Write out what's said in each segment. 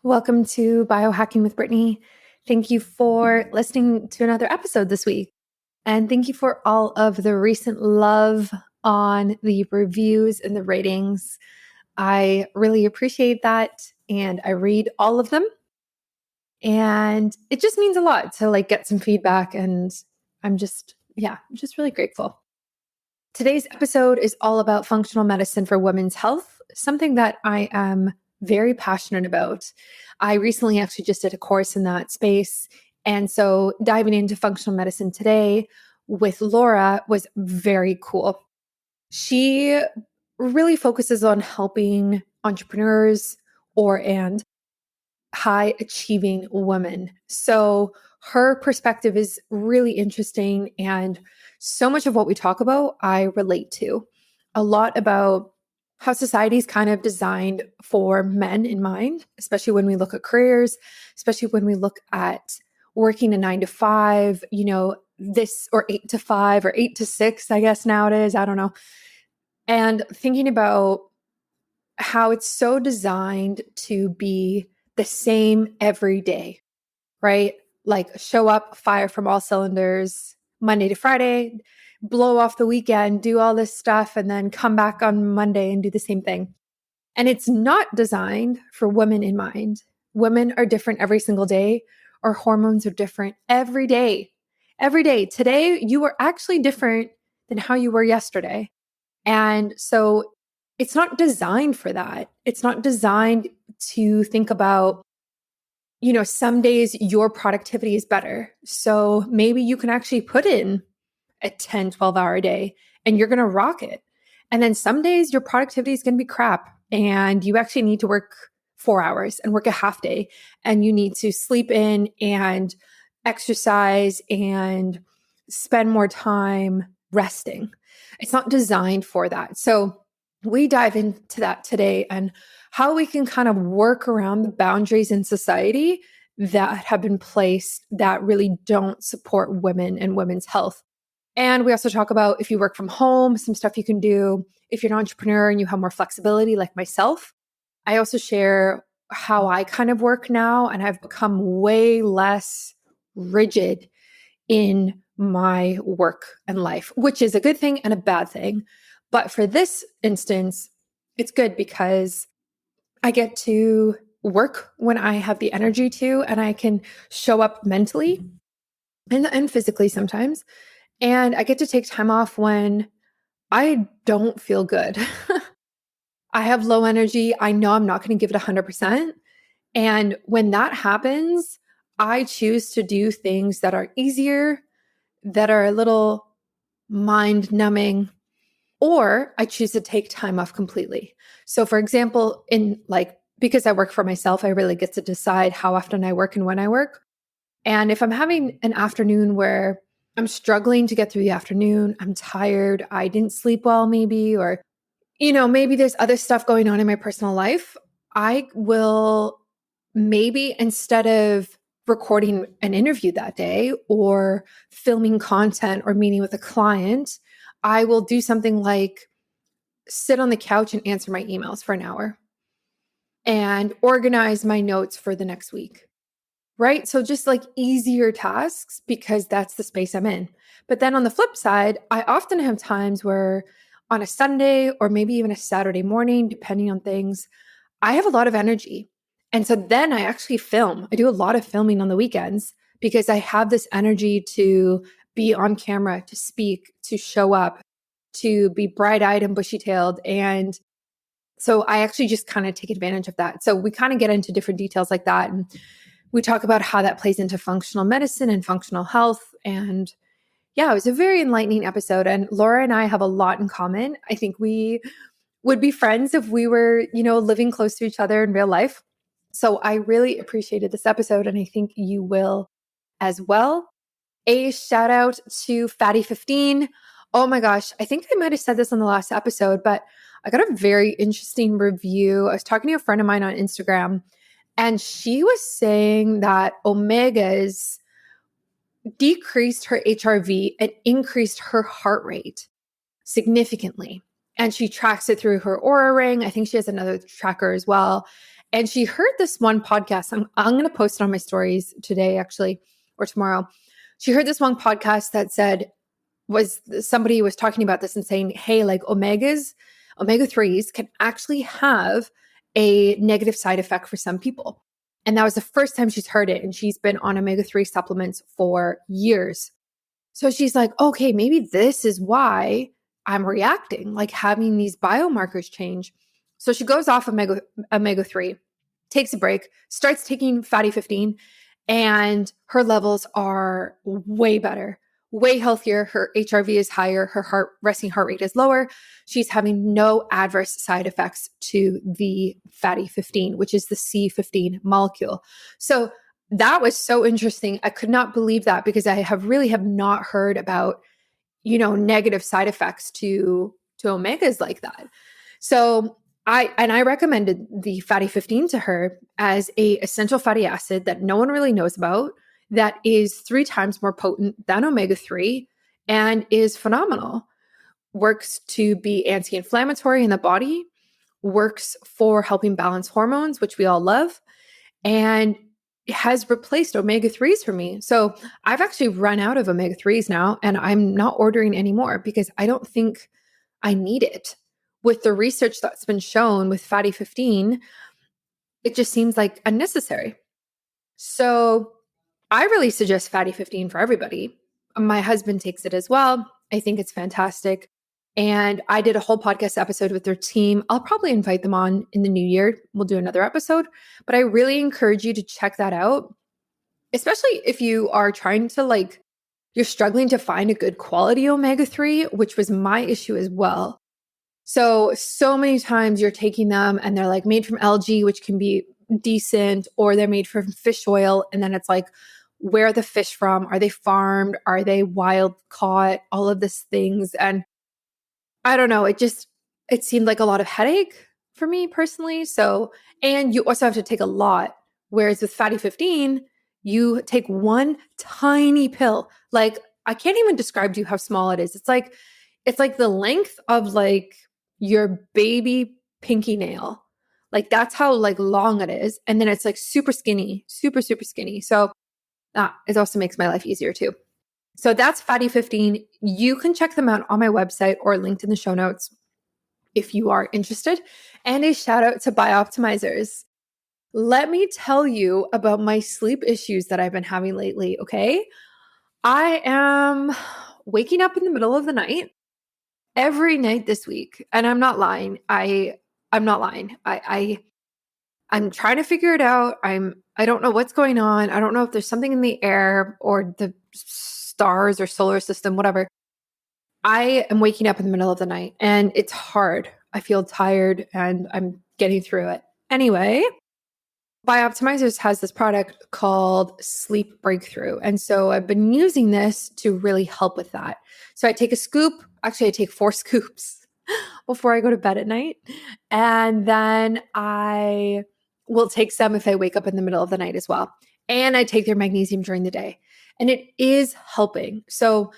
Welcome to Biohacking with Brittany. Thank you for listening to another episode this week. And thank you for all of the recent love on the reviews and the ratings. I really appreciate that. And I read all of them. And it just means a lot to get some feedback. And I'm just really grateful. Today's episode is all about functional medicine for women's health, something that I am very passionate about. I recently actually just did a course in that space. And so diving into functional medicine today with Laura was very cool. She really focuses on helping entrepreneurs and high achieving women. So her perspective is really interesting. And so much of what we talk about, I relate to. A lot about how society is kind of designed for men in mind, especially when we look at careers, especially when we look at working a 9 to 5, this or 8 to 5 or 8 to 6, I guess nowadays, I don't know. And thinking about how it's so designed to be the same every day, right? Like show up, fire from all cylinders, Monday to Friday, blow off the weekend, do all this stuff, and then come back on Monday and do the same thing. And it's not designed for women in mind. Women are different every single day. Our hormones are different every day. Every day. Today, you are actually different than how you were yesterday. And so it's not designed for that. It's not designed to think about, some days your productivity is better. So maybe you can actually put in a 10, 12-hour day and you're going to rock it. And then some days your productivity is going to be crap and you actually need to work 4 hours and work a half day and you need to sleep in and exercise and spend more time resting. It's not designed for that. So we dive into that today and how we can kind of work around the boundaries in society that have been placed that really don't support women and women's health. And we also talk about if you work from home, some stuff you can do. If you're an entrepreneur and you have more flexibility like myself, I also share how I kind of work now and I've become way less rigid in my work and life, which is a good thing and a bad thing. But for this instance, it's good because I get to work when I have the energy to, and I can show up mentally and physically sometimes. And I get to take time off when I don't feel good. I have low energy. I know I'm not going to give it 100%. And when that happens, I choose to do things that are easier, that are a little mind numbing, or I choose to take time off completely. So for example, because I work for myself, I really get to decide how often I work and when I work. And if I'm having an afternoon where I'm struggling to get through the afternoon, I'm tired, I didn't sleep well maybe, or, maybe there's other stuff going on in my personal life, I will maybe instead of recording an interview that day or filming content or meeting with a client, I will do something like sit on the couch and answer my emails for an hour and organize my notes for the next week. Right? So just like easier tasks because that's the space I'm in. But then on the flip side, I often have times where on a Sunday or maybe even a Saturday morning, depending on things, I have a lot of energy. And so then I actually film. I do a lot of filming on the weekends because I have this energy to be on camera, to speak, to show up, to be bright-eyed and bushy-tailed. And so I actually just kind of take advantage of that. So we kind of get into different details like that. And we talk about how that plays into functional medicine and functional health. And yeah, it was a very enlightening episode. And Laura and I have a lot in common. I think we would be friends if we were, living close to each other in real life. So I really appreciated this episode and I think you will as well. A shout out to Fatty15. Oh my gosh, I think I might have said this on the last episode, but I got a very interesting review. I was talking to a friend of mine on Instagram and she was saying that omegas decreased her HRV and increased her heart rate significantly. And she tracks it through her Aura ring. I think she has another tracker as well. And she heard this one podcast. I'm going to post it on my stories today, actually, or tomorrow. She heard this one podcast that said, somebody was talking about this and saying, hey, like omega-3s can actually have a negative side effect for some people. And that was the first time she's heard it. And she's been on omega-3 supplements for years. So she's like, okay, maybe this is why I'm reacting, like having these biomarkers change. So she goes off omega-3, takes a break, starts taking fatty 15, and her levels are way better, way healthier. Her HRV is higher. Her resting heart rate is lower. She's having no adverse side effects to the fatty 15, which is the C15 molecule. So that was so interesting. I could not believe that because I have not heard about, negative side effects to omegas like that. So I recommended the fatty 15 to her as a essential fatty acid that no one really knows about, that is 3 times more potent than omega-3 and is phenomenal. Works to be anti-inflammatory in the body, works for helping balance hormones, which we all love, and has replaced omega-3s for me. So I've actually run out of omega-3s now, and I'm not ordering anymore because I don't think I need it. With the research that's been shown with fatty 15, it just seems like unnecessary. So I really suggest fatty 15 for everybody. My husband takes it as well. I think it's fantastic. And I did a whole podcast episode with their team. I'll probably invite them on in the new year. We'll do another episode, but I really encourage you to check that out, especially if you are trying to you're struggling to find a good quality omega-3, which was my issue as well. So many times you're taking them and they're like made from algae, which can be decent, or they're made from fish oil. And then it's like, where are the fish from? Are they farmed? Are they wild caught? All of these things. And I don't know. It seemed like a lot of headache for me personally. So, and you also have to take a lot. Whereas with fatty 15, you take one tiny pill. Like, I can't even describe to you how small it is. It's like the length of like your baby pinky nail. Like that's how like long it is. And then it's like super skinny, super, super skinny. So it also makes my life easier too. So that's fatty 15. You can check them out on my website or linked in the show notes if you are interested. And a shout out to Biooptimizers. Let me tell you about my sleep issues that I've been having lately, okay? I am waking up in the middle of the night every night this week. And I'm not lying. I'm not lying. I'm trying to figure it out. I don't know what's going on. I don't know if there's something in the air or the stars or solar system, whatever. I am waking up in the middle of the night and it's hard. I feel tired and I'm getting through it. Anyway, Biooptimizers has this product called Sleep Breakthrough. And so I've been using this to really help with that. So I take a scoop. Actually, I take 4 scoops before I go to bed at night. And then I will take some if I wake up in the middle of the night as well. And I take their magnesium during the day. And it is helping. So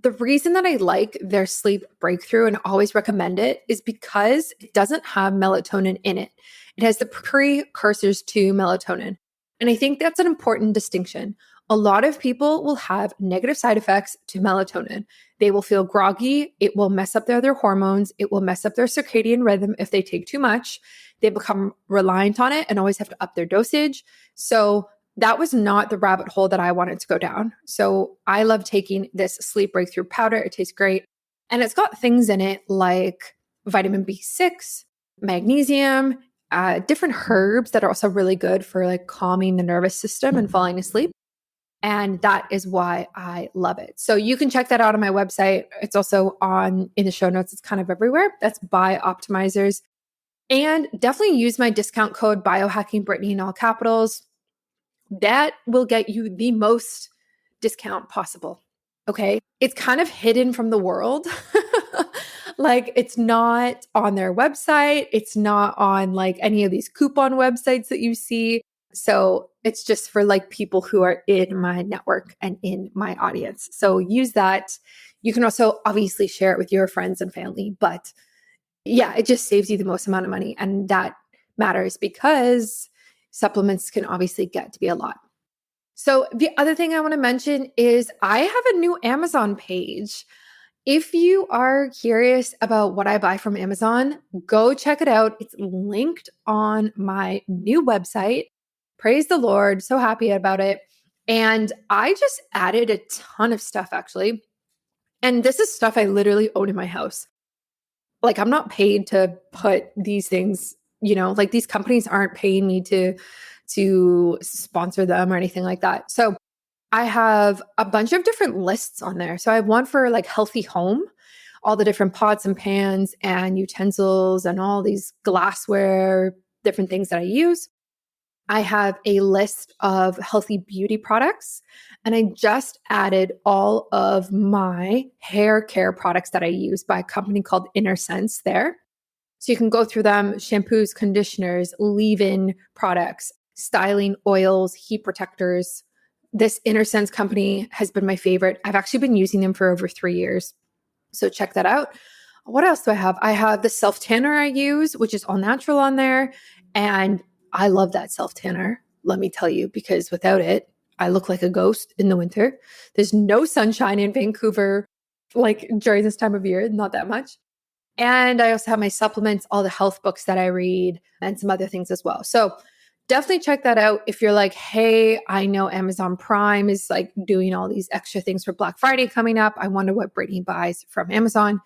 the reason that I like their Sleep Breakthrough and always recommend it is because it doesn't have melatonin in it. It has the precursors to melatonin. And I think that's an important distinction. A lot of people will have negative side effects to melatonin. They will feel groggy. It will mess up their other hormones. It will mess up their circadian rhythm if they take too much. They become reliant on it and always have to up their dosage. So that was not the rabbit hole that I wanted to go down. So I love taking this Sleep Breakthrough powder. It tastes great. And it's got things in it like vitamin B6, magnesium, different herbs that are also really good for like calming the nervous system and falling asleep. And that is why I love it. So you can check that out on my website. It's also in the show notes. It's kind of everywhere. That's Biooptimizers. And definitely use my discount code Biohacking Brittany in all capitals. That will get you the most discount possible. Okay. It's kind of hidden from the world. Like it's not on their website. It's not on like any of these coupon websites that you see. So it's just for like people who are in my network and in my audience. So use that. You can also obviously share it with your friends and family, but yeah, it just saves you the most amount of money. And that matters because supplements can obviously get to be a lot. So the other thing I want to mention is I have a new Amazon page. If you are curious about what I buy from Amazon, go check it out. It's linked on my new website. Praise the Lord. So happy about it. And I just added a ton of stuff actually. And this is stuff I literally own in my house. Like I'm not paid to put these things, like these companies aren't paying me to sponsor them or anything like that. So I have a bunch of different lists on there. So I have one for like healthy home, all the different pots and pans and utensils and all these glassware, different things that I use. I have a list of healthy beauty products, and I just added all of my hair care products that I use by a company called InnerSense there. So you can go through them: shampoos, conditioners, leave-in products, styling oils, heat protectors. This InnerSense company has been my favorite. I've actually been using them for over 3 years. So check that out. What else do I have? I have the self tanner I use, which is all natural on there. And I love that self tanner, let me tell you, because without it, I look like a ghost in the winter. There's no sunshine in Vancouver, like during this time of year, not that much. And I also have my supplements, all the health books that I read, and some other things as well. So definitely check that out if you're like, hey, I know Amazon Prime is like doing all these extra things for Black Friday coming up. I wonder what Brittany buys from Amazon.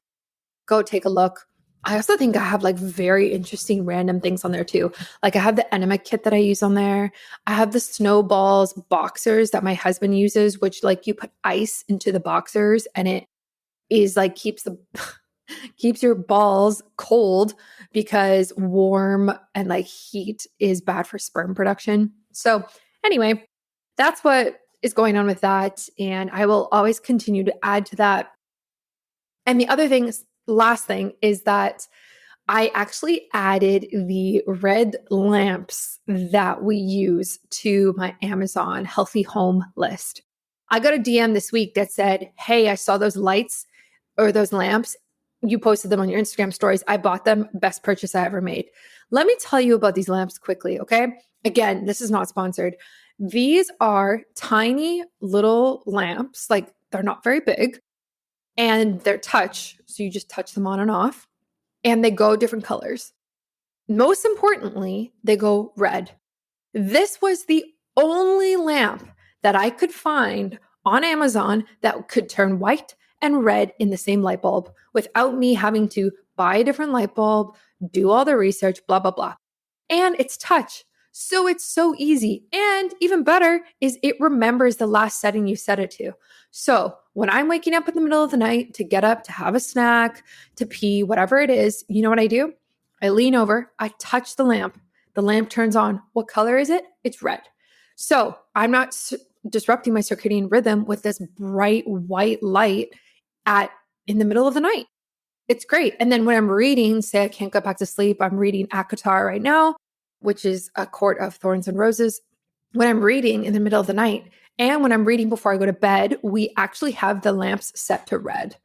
Go take a look. I also think I have like very interesting random things on there too. Like I have the enema kit that I use on there. I have the snowballs boxers that my husband uses, which like you put ice into the boxers and it is like keeps your balls cold because warm and like heat is bad for sperm production. So anyway, that's what is going on with that. And I will always continue to add to that. And the other thing, last thing, is that I actually added the red lamps that we use to my Amazon healthy home list. I got a DM this week that said, hey, I saw those lights or those lamps. You posted them on your Instagram stories. I bought them. Best purchase I ever made. Let me tell you about these lamps quickly, okay? Again, this is not sponsored. These are tiny little lamps. Like they're not very big and they're touch. So you just touch them on and off and they go different colors. Most importantly, they go red. This was the only lamp that I could find on Amazon that could turn white and red in the same light bulb without me having to buy a different light bulb, do all the research, blah, blah, blah. And it's touch. So it's so easy. And even better is it remembers the last setting you set it to. So when I'm waking up in the middle of the night to get up, to have a snack, to pee, whatever it is, you know what I do? I lean over, I touch the lamp turns on. What color is it? It's red. So I'm not disrupting my circadian rhythm with this bright white light in the middle of the night. It's great. And then when I'm reading, say I can't go back to sleep, I'm reading Akatar right now, which is A Court of Thorns and Roses. When I'm reading in the middle of the night and when I'm reading before I go to bed, we actually have the lamps set to red.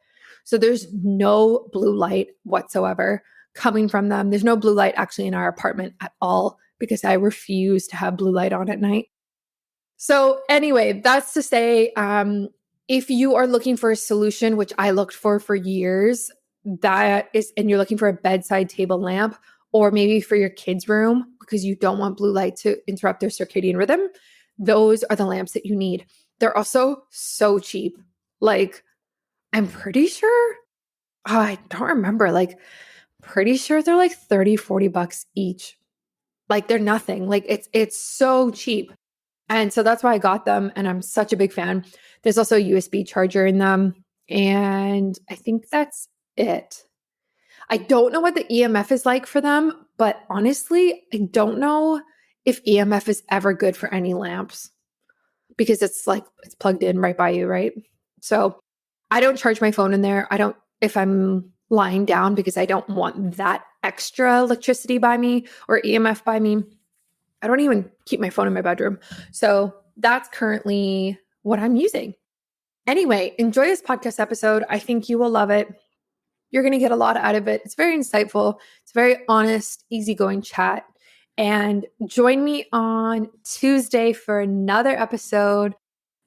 So there's no blue light whatsoever coming from them. There's no blue light actually in our apartment at all because I refuse to have blue light on at night. So anyway, that's to say, if you are looking for a solution, which I looked for years, and you're looking for a bedside table lamp, or maybe for your kids' room because you don't want blue light to interrupt their circadian rhythm, those are the lamps that you need. They're also so cheap. Like, I'm pretty sure, I don't remember, like, pretty sure they're like 30, 40 bucks each. Like, they're nothing. Like, it's so cheap. And so that's why I got them. And I'm such a big fan. There's also a USB charger in them. And I think that's it. I don't know what the EMF is like for them, but honestly, I don't know if EMF is ever good for any lamps because it's plugged in right by you, right? So I don't charge my phone in there. I don't, if I'm lying down because I don't want that extra electricity by me or EMF by me. I don't even keep my phone in my bedroom. So that's currently what I'm using. Anyway, enjoy this podcast episode. I think you will love it. You're going to get a lot out of it. It's very insightful. It's a very honest, easygoing chat. And join me on Tuesday for another episode.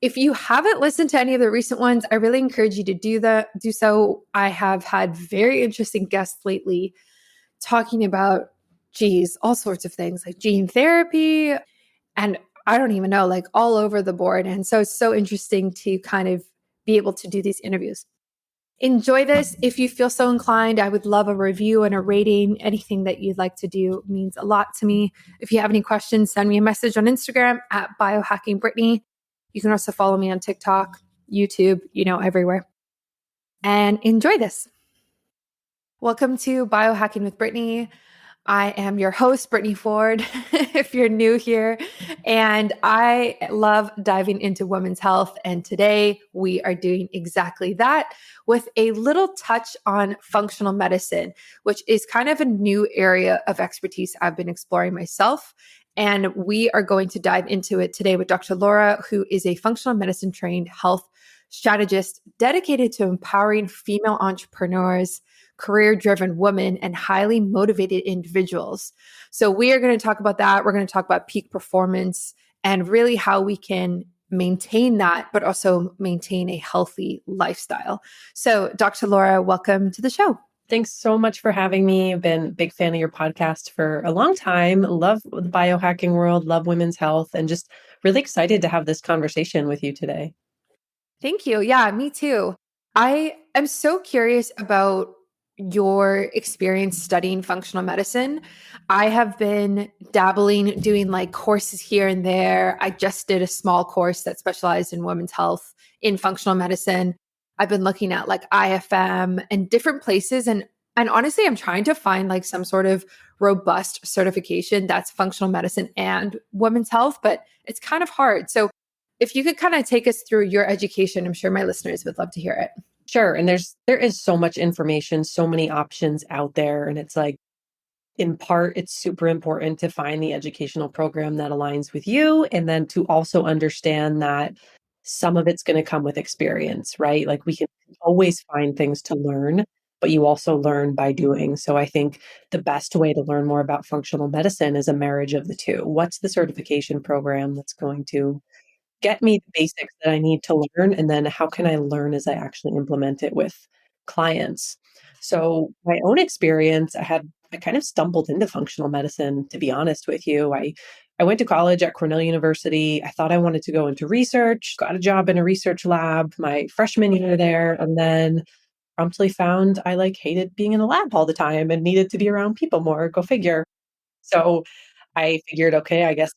If you haven't listened to any of the recent ones, I really encourage you to do so. I have had very interesting guests lately talking about, all sorts of things like gene therapy, and I don't even know, like all over the board. And so it's so interesting to kind of be able to do these interviews. Enjoy this. If you feel so inclined, I would love a review and a rating. Anything that you'd like to do means a lot to me. If you have any questions, send me a message on Instagram at Biohacking Brittany. You can also follow me on TikTok, YouTube, everywhere. And enjoy this. Welcome to Biohacking with Brittany. I am your host, Brittany Ford, if you're new here, and I love diving into women's health. And today we are doing exactly that with a little touch on functional medicine, which is kind of a new area of expertise I've been exploring myself. And we are going to dive into it today with Dr. Laura, who is a functional medicine trained health strategist dedicated to empowering female entrepreneurs, career-driven women, and highly motivated individuals. So we are going to talk about that. We're going to talk about peak performance and really how we can maintain that, but also maintain a healthy lifestyle. So Dr. Laura, welcome to the show. Thanks so much for having me. I've been a big fan of your podcast for a long time. Love the biohacking world, love women's health, and just really excited to have this conversation with you today. Thank you. Yeah, me too. I am so curious about your experience studying functional medicine. I have been dabbling, doing like courses here and there. I just did a small course that specialized in women's health in functional medicine. I've been looking at like IFM and different places, and honestly, I'm trying to find like some sort of robust certification that's functional medicine and women's health, but it's kind of hard. So if you could kind of take us through your education, I'm sure my listeners would love to hear it. Sure. And there is so much information, so many options out there. And it's like, in part, it's super important to find the educational program that aligns with you. And then to also understand that some of it's going to come with experience, right? Like we can always find things to learn, but you also learn by doing. So I think the best way to learn more about functional medicine is a marriage of the two. What's the certification program that's going to get me the basics that I need to learn? And then how can I learn as I actually implement it with clients? So my own experience, I kind of stumbled into functional medicine, to be honest with you. I went to college at Cornell University. I thought I wanted to go into research, got a job in a research lab my freshman year there, and then promptly found I like hated being in a lab all the time and needed to be around people more. Go figure. So I figured, okay, I guess,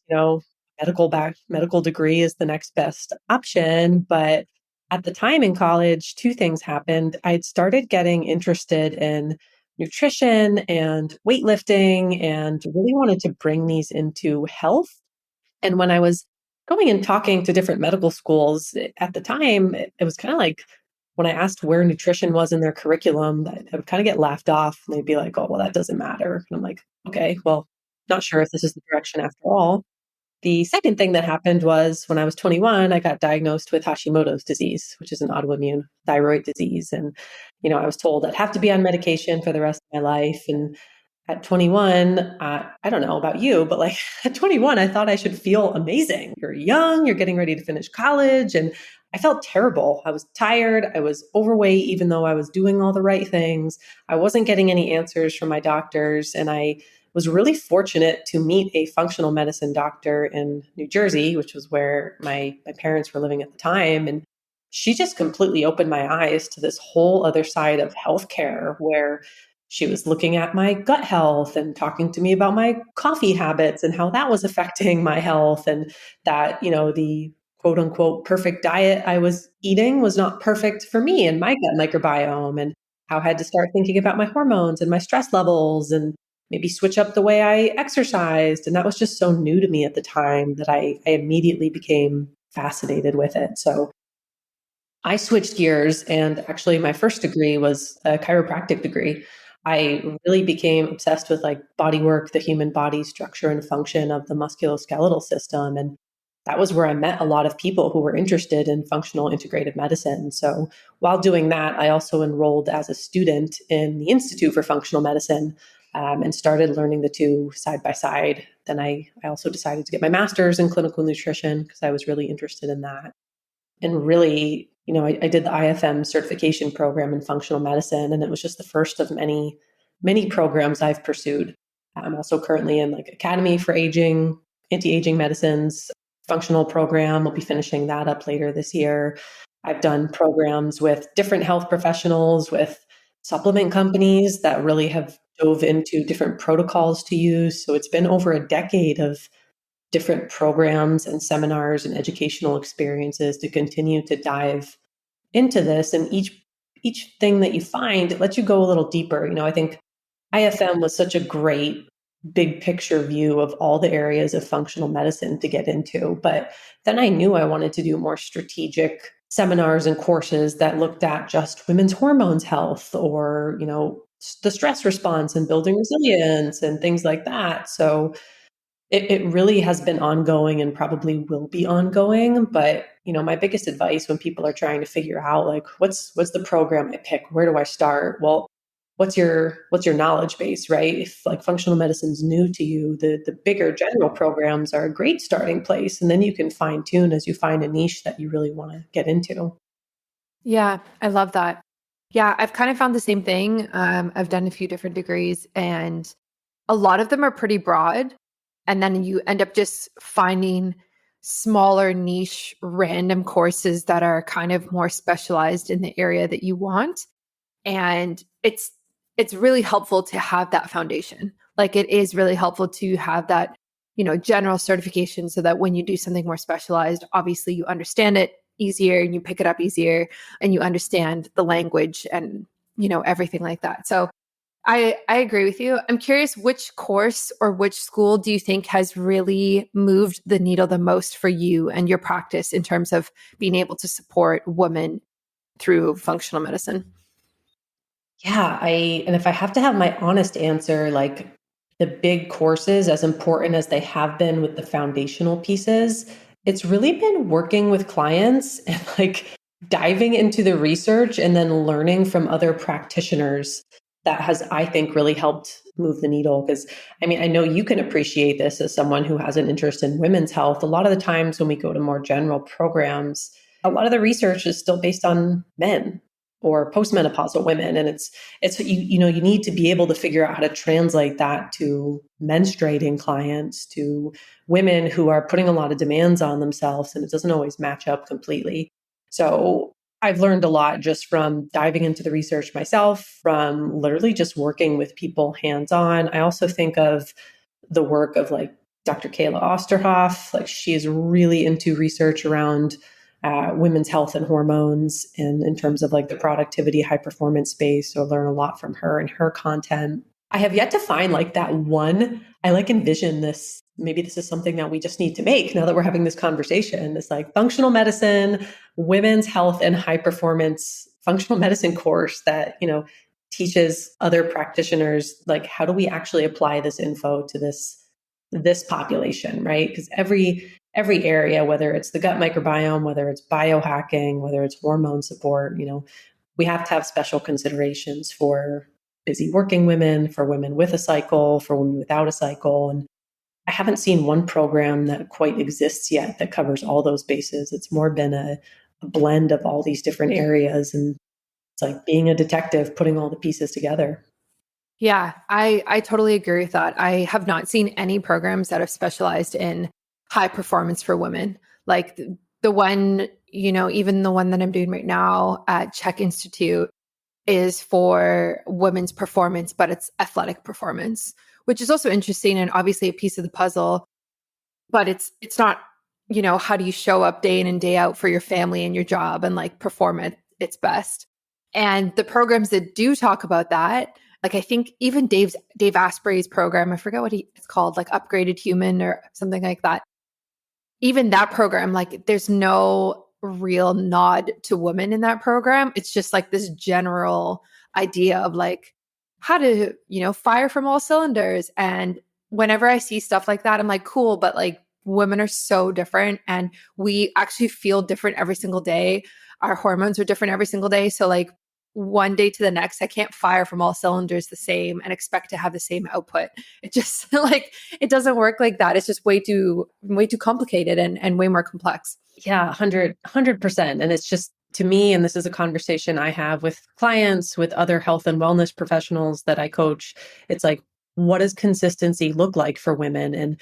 medical degree is the next best option. But at the time in college, two things happened. I'd started getting interested in nutrition and weightlifting and really wanted to bring these into health. And when I was going and talking to different medical schools at the time, it was kind of like when I asked where nutrition was in their curriculum, I would kind of get laughed off. And they'd be like, oh, well, that doesn't matter. And I'm like, okay, well, not sure if this is the direction after all. The second thing that happened was when I was 21, I got diagnosed with Hashimoto's disease, which is an autoimmune thyroid disease. And, I was told I'd have to be on medication for the rest of my life. And at 21, I don't know about you, but like at 21, I thought I should feel amazing. You're young, you're getting ready to finish college. And I felt terrible. I was tired. I was overweight, even though I was doing all the right things. I wasn't getting any answers from my doctors. And I was really fortunate to meet a functional medicine doctor in New Jersey, which was where my parents were living at the time. And she just completely opened my eyes to this whole other side of healthcare where she was looking at my gut health and talking to me about my coffee habits and how that was affecting my health, and that, the quote unquote perfect diet I was eating was not perfect for me and my gut microbiome, and how I had to start thinking about my hormones and my stress levels and maybe switch up the way I exercised. And that was just so new to me at the time that I immediately became fascinated with it. So I switched gears, and actually, my first degree was a chiropractic degree. I really became obsessed with like body work, the human body structure and function of the musculoskeletal system. And that was where I met a lot of people who were interested in functional integrated medicine. So while doing that, I also enrolled as a student in the Institute for Functional Medicine. and started learning the two side by side. Then I also decided to get my master's in clinical nutrition because I was really interested in that. And really, I did the IFM certification program in functional medicine, and it was just the first of many, many programs I've pursued. I'm also currently in like Academy for Aging, anti-aging medicines, functional program. We'll be finishing that up later this year. I've done programs with different health professionals, with supplement companies that really have dove into different protocols to use. So it's been over a decade of different programs and seminars and educational experiences to continue to dive into this. And each thing that you find, it lets you go a little deeper. I think IFM was such a great big picture view of all the areas of functional medicine to get into. But then I knew I wanted to do more strategic seminars and courses that looked at just women's hormones health, or, the stress response and building resilience and things like that. So it really has been ongoing and probably will be ongoing. But, my biggest advice when people are trying to figure out like, what's the program I pick? Where do I start? Well, what's your knowledge base, right? If like functional medicine's new to you, the bigger general programs are a great starting place. And then you can fine tune as you find a niche that you really want to get into. Yeah, I love that. Yeah, I've kind of found the same thing. I've done a few different degrees, and a lot of them are pretty broad. And then you end up just finding smaller niche random courses that are kind of more specialized in the area that you want. And it's really helpful to have that foundation. Like it is really helpful to have that, general certification so that when you do something more specialized, obviously you understand it easier and you pick it up easier and you understand the language and, everything like that. So I agree with you. I'm curious, which course or which school do you think has really moved the needle the most for you and your practice in terms of being able to support women through functional medicine? Yeah, and if I have to have my honest answer, like the big courses, as important as they have been with the foundational pieces, it's really been working with clients and like diving into the research and then learning from other practitioners that has, I think, really helped move the needle. Because I know you can appreciate this as someone who has an interest in women's health. A lot of the times when we go to more general programs, a lot of the research is still based on men or postmenopausal women, and it's you need to be able to figure out how to translate that to menstruating clients, to women who are putting a lot of demands on themselves, and it doesn't always match up completely. So I've learned a lot just from diving into the research myself, from literally just working with people hands on. I also think of the work of like Dr. Kayla Osterhoff. Like she is really into research around women's health and hormones, and in terms of like the productivity, high performance space. So I learn a lot from her and her content. I have yet to find like that one. I like envision this. Maybe this is something that we just need to make now that we're having this conversation. This like functional medicine, women's health, and high performance functional medicine course that, teaches other practitioners like how do we actually apply this info to this population, right? Because every area, whether it's the gut microbiome, whether it's biohacking, whether it's hormone support, we have to have special considerations for busy working women, for women with a cycle, for women without a cycle. And I haven't seen one program that quite exists yet that covers all those bases. It's more been a blend of all these different areas. And it's like being a detective, putting all the pieces together. Yeah, I totally agree with that. I have not seen any programs that have specialized in high performance for women. Like the one, even the one that I'm doing right now at Czech Institute is for women's performance, but it's athletic performance, which is also interesting and obviously a piece of the puzzle. But it's not, how do you show up day in and day out for your family and your job and like perform at its best? And the programs that do talk about that, like I think even Dave Asprey's program, I forget what it's called, like Upgraded Human or something like that. Even that program, like there's no real nod to women in that program. It's just like this general idea of like how to, fire from all cylinders. And whenever I see stuff like that, I'm like, cool, but like women are so different and we actually feel different every single day. Our hormones are different every single day. So like one day to the next. I can't fire from all cylinders the same and expect to have the same output. It just like it doesn't work like that. It's just way too complicated and way more complex. Yeah, 100%. And it's just to me, and this is a conversation I have with clients, with other health and wellness professionals that I coach. It's like, what does consistency look like for women? And,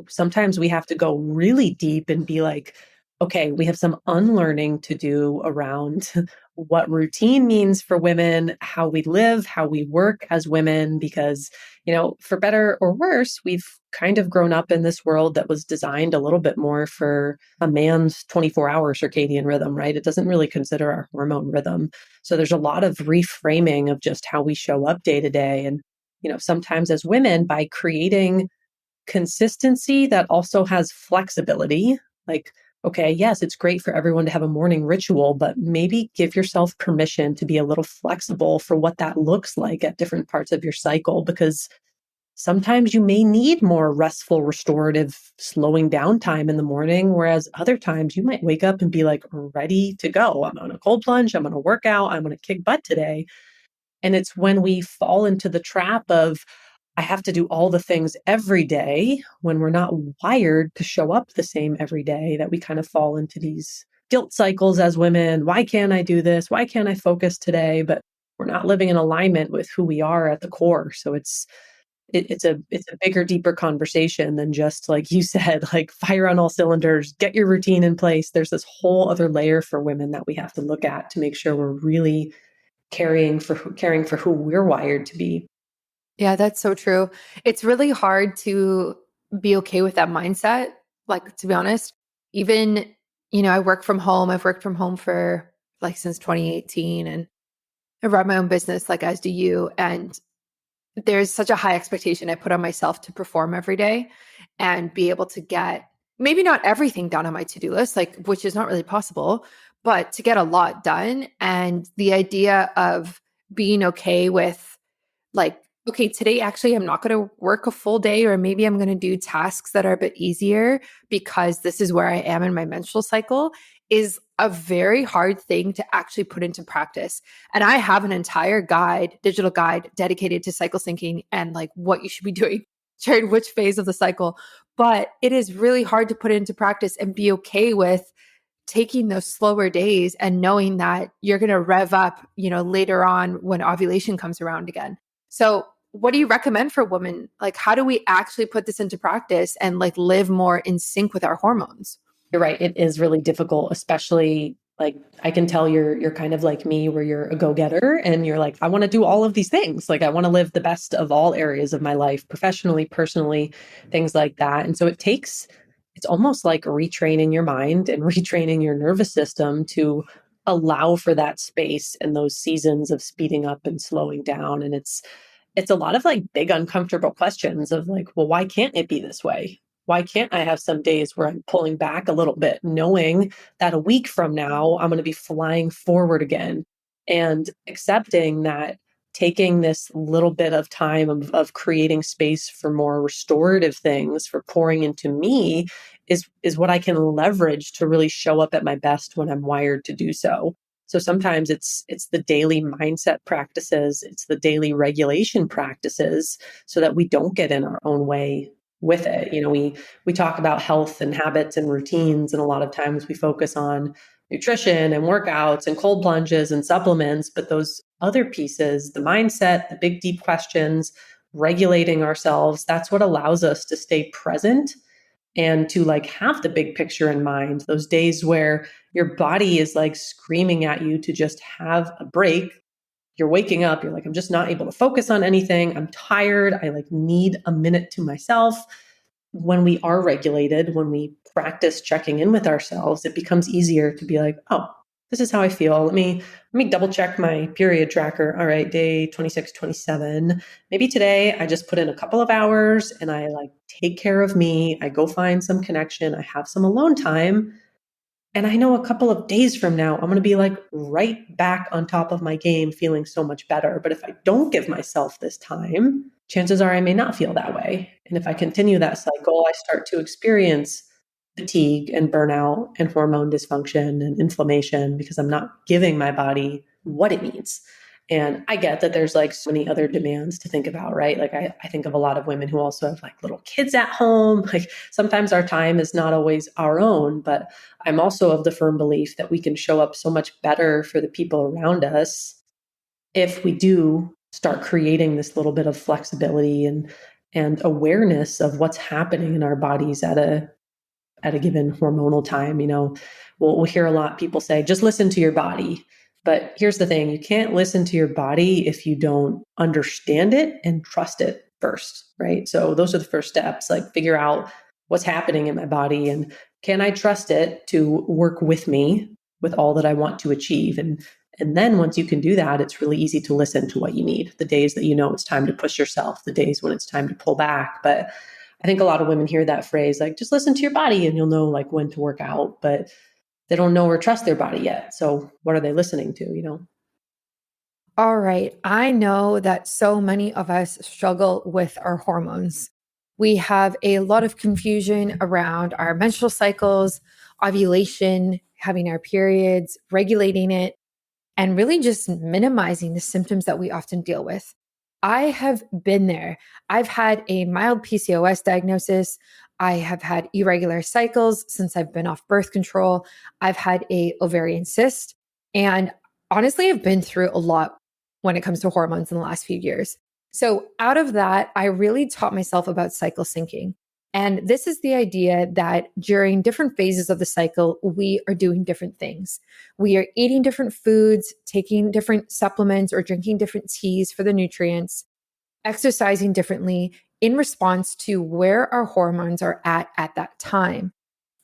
sometimes we have to go really deep and be like, okay, we have some unlearning to do around what routine means for women, how we live, how we work as women, because for better or worse, we've kind of grown up in this world that was designed a little bit more for a man's 24-hour circadian rhythm, right? It doesn't really consider our hormone rhythm. So there's a lot of reframing of just how we show up day to day. And, sometimes as women, by creating consistency that also has flexibility, like, okay, yes, it's great for everyone to have a morning ritual, but maybe give yourself permission to be a little flexible for what that looks like at different parts of your cycle, because sometimes you may need more restful, restorative, slowing down time in the morning, whereas other times you might wake up and be like ready to go. I'm on a cold plunge, I'm going to work out, I'm going to kick butt today. And it's when we fall into the trap of, I have to do all the things every day when we're not wired to show up the same every day, that we kind of fall into these guilt cycles as women. Why can't I do this? Why can't I focus today? But we're not living in alignment with who we are at the core. So it's a bigger, deeper conversation than just like you said, like fire on all cylinders, get your routine in place. There's this whole other layer for women that we have to look at to make sure we're really caring for who we're wired to be. Yeah, that's so true. It's really hard to be okay with that mindset. Like, to be honest, even, I work from home. I've worked from home for like since 2018 and I run my own business, like as do you. And there's such a high expectation I put on myself to perform every day and be able to get maybe not everything done on my to-do list, like which is not really possible, but to get a lot done. And the idea of being okay with like, okay, today actually I'm not going to work a full day, or maybe I'm going to do tasks that are a bit easier because this is where I am in my menstrual cycle, is a very hard thing to actually put into practice. And I have an entire digital guide dedicated to cycle syncing and like what you should be doing during which phase of the cycle. But it is really hard to put it into practice and be okay with taking those slower days and knowing that you're going to rev up, later on when ovulation comes around again. So, what do you recommend for women? Like, how do we actually put this into practice and like live more in sync with our hormones? You're right. It is really difficult, especially like I can tell you're kind of like me where you're a go-getter and you're like, I want to do all of these things. Like I want to live the best of all areas of my life, professionally, personally, things like that. And so it's almost like retraining your mind and retraining your nervous system to allow for that space and those seasons of speeding up and slowing down. And it's a lot of like big uncomfortable questions of like, well, why can't it be this way? Why can't I have some days where I'm pulling back a little bit, knowing that a week from now I'm going to be flying forward again, and accepting that taking this little bit of time of creating space for more restorative things, for pouring into me, is what I can leverage to really show up at my best when I'm wired to do so. So sometimes it's the daily mindset practices, it's the daily regulation practices so that we don't get in our own way with it. We talk about health and habits and routines, and a lot of times we focus on nutrition and workouts and cold plunges and supplements, but those other pieces, the mindset, the big deep questions, regulating ourselves, that's what allows us to stay present and to like have the big picture in mind. Those days where your body is like screaming at you to just have a break, you're waking up, you're like, I'm just not able to focus on anything, I'm tired, I like need a minute to myself. When we are regulated, when we practice checking in with ourselves, it becomes easier to be like, oh, this is how I feel. Let me double check my period tracker. All right, day 26, 27. Maybe today I just put in a couple of hours and I like take care of me. I go find some connection. I have some alone time. And I know a couple of days from now, I'm going to be like right back on top of my game, feeling so much better. But if I don't give myself this time, chances are I may not feel that way. And if I continue that cycle, I start to experience fatigue and burnout and hormone dysfunction and inflammation because I'm not giving my body what it means. And I get that there's like so many other demands to think about, right? Like I think of a lot of women who also have like little kids at home. Like sometimes our time is not always our own, but I'm also of the firm belief that we can show up so much better for the people around us if we do start creating this little bit of flexibility and awareness of what's happening in our bodies at a given hormonal time. We'll hear a lot people say, just listen to your body. But here's the thing, you can't listen to your body if you don't understand it and trust it first, right? So those are the first steps, like figure out what's happening in my body and can I trust it to work with me with all that I want to achieve? And then once you can do that, it's really easy to listen to what you need. The days that you know it's time to push yourself, the days when it's time to pull back. But I think a lot of women hear that phrase, like, just listen to your body and you'll know like when to work out, but they don't know or trust their body yet. So what are they listening to? All right. I know that so many of us struggle with our hormones. We have a lot of confusion around our menstrual cycles, ovulation, having our periods, regulating it, and really just minimizing the symptoms that we often deal with. I have been there. I've had a mild PCOS diagnosis. I have had irregular cycles since I've been off birth control. I've had a ovarian cyst. And honestly, I've been through a lot when it comes to hormones in the last few years. So out of that, I really taught myself about cycle syncing. And this is the idea that during different phases of the cycle, we are doing different things. We are eating different foods, taking different supplements, or drinking different teas for the nutrients, exercising differently in response to where our hormones are at that time.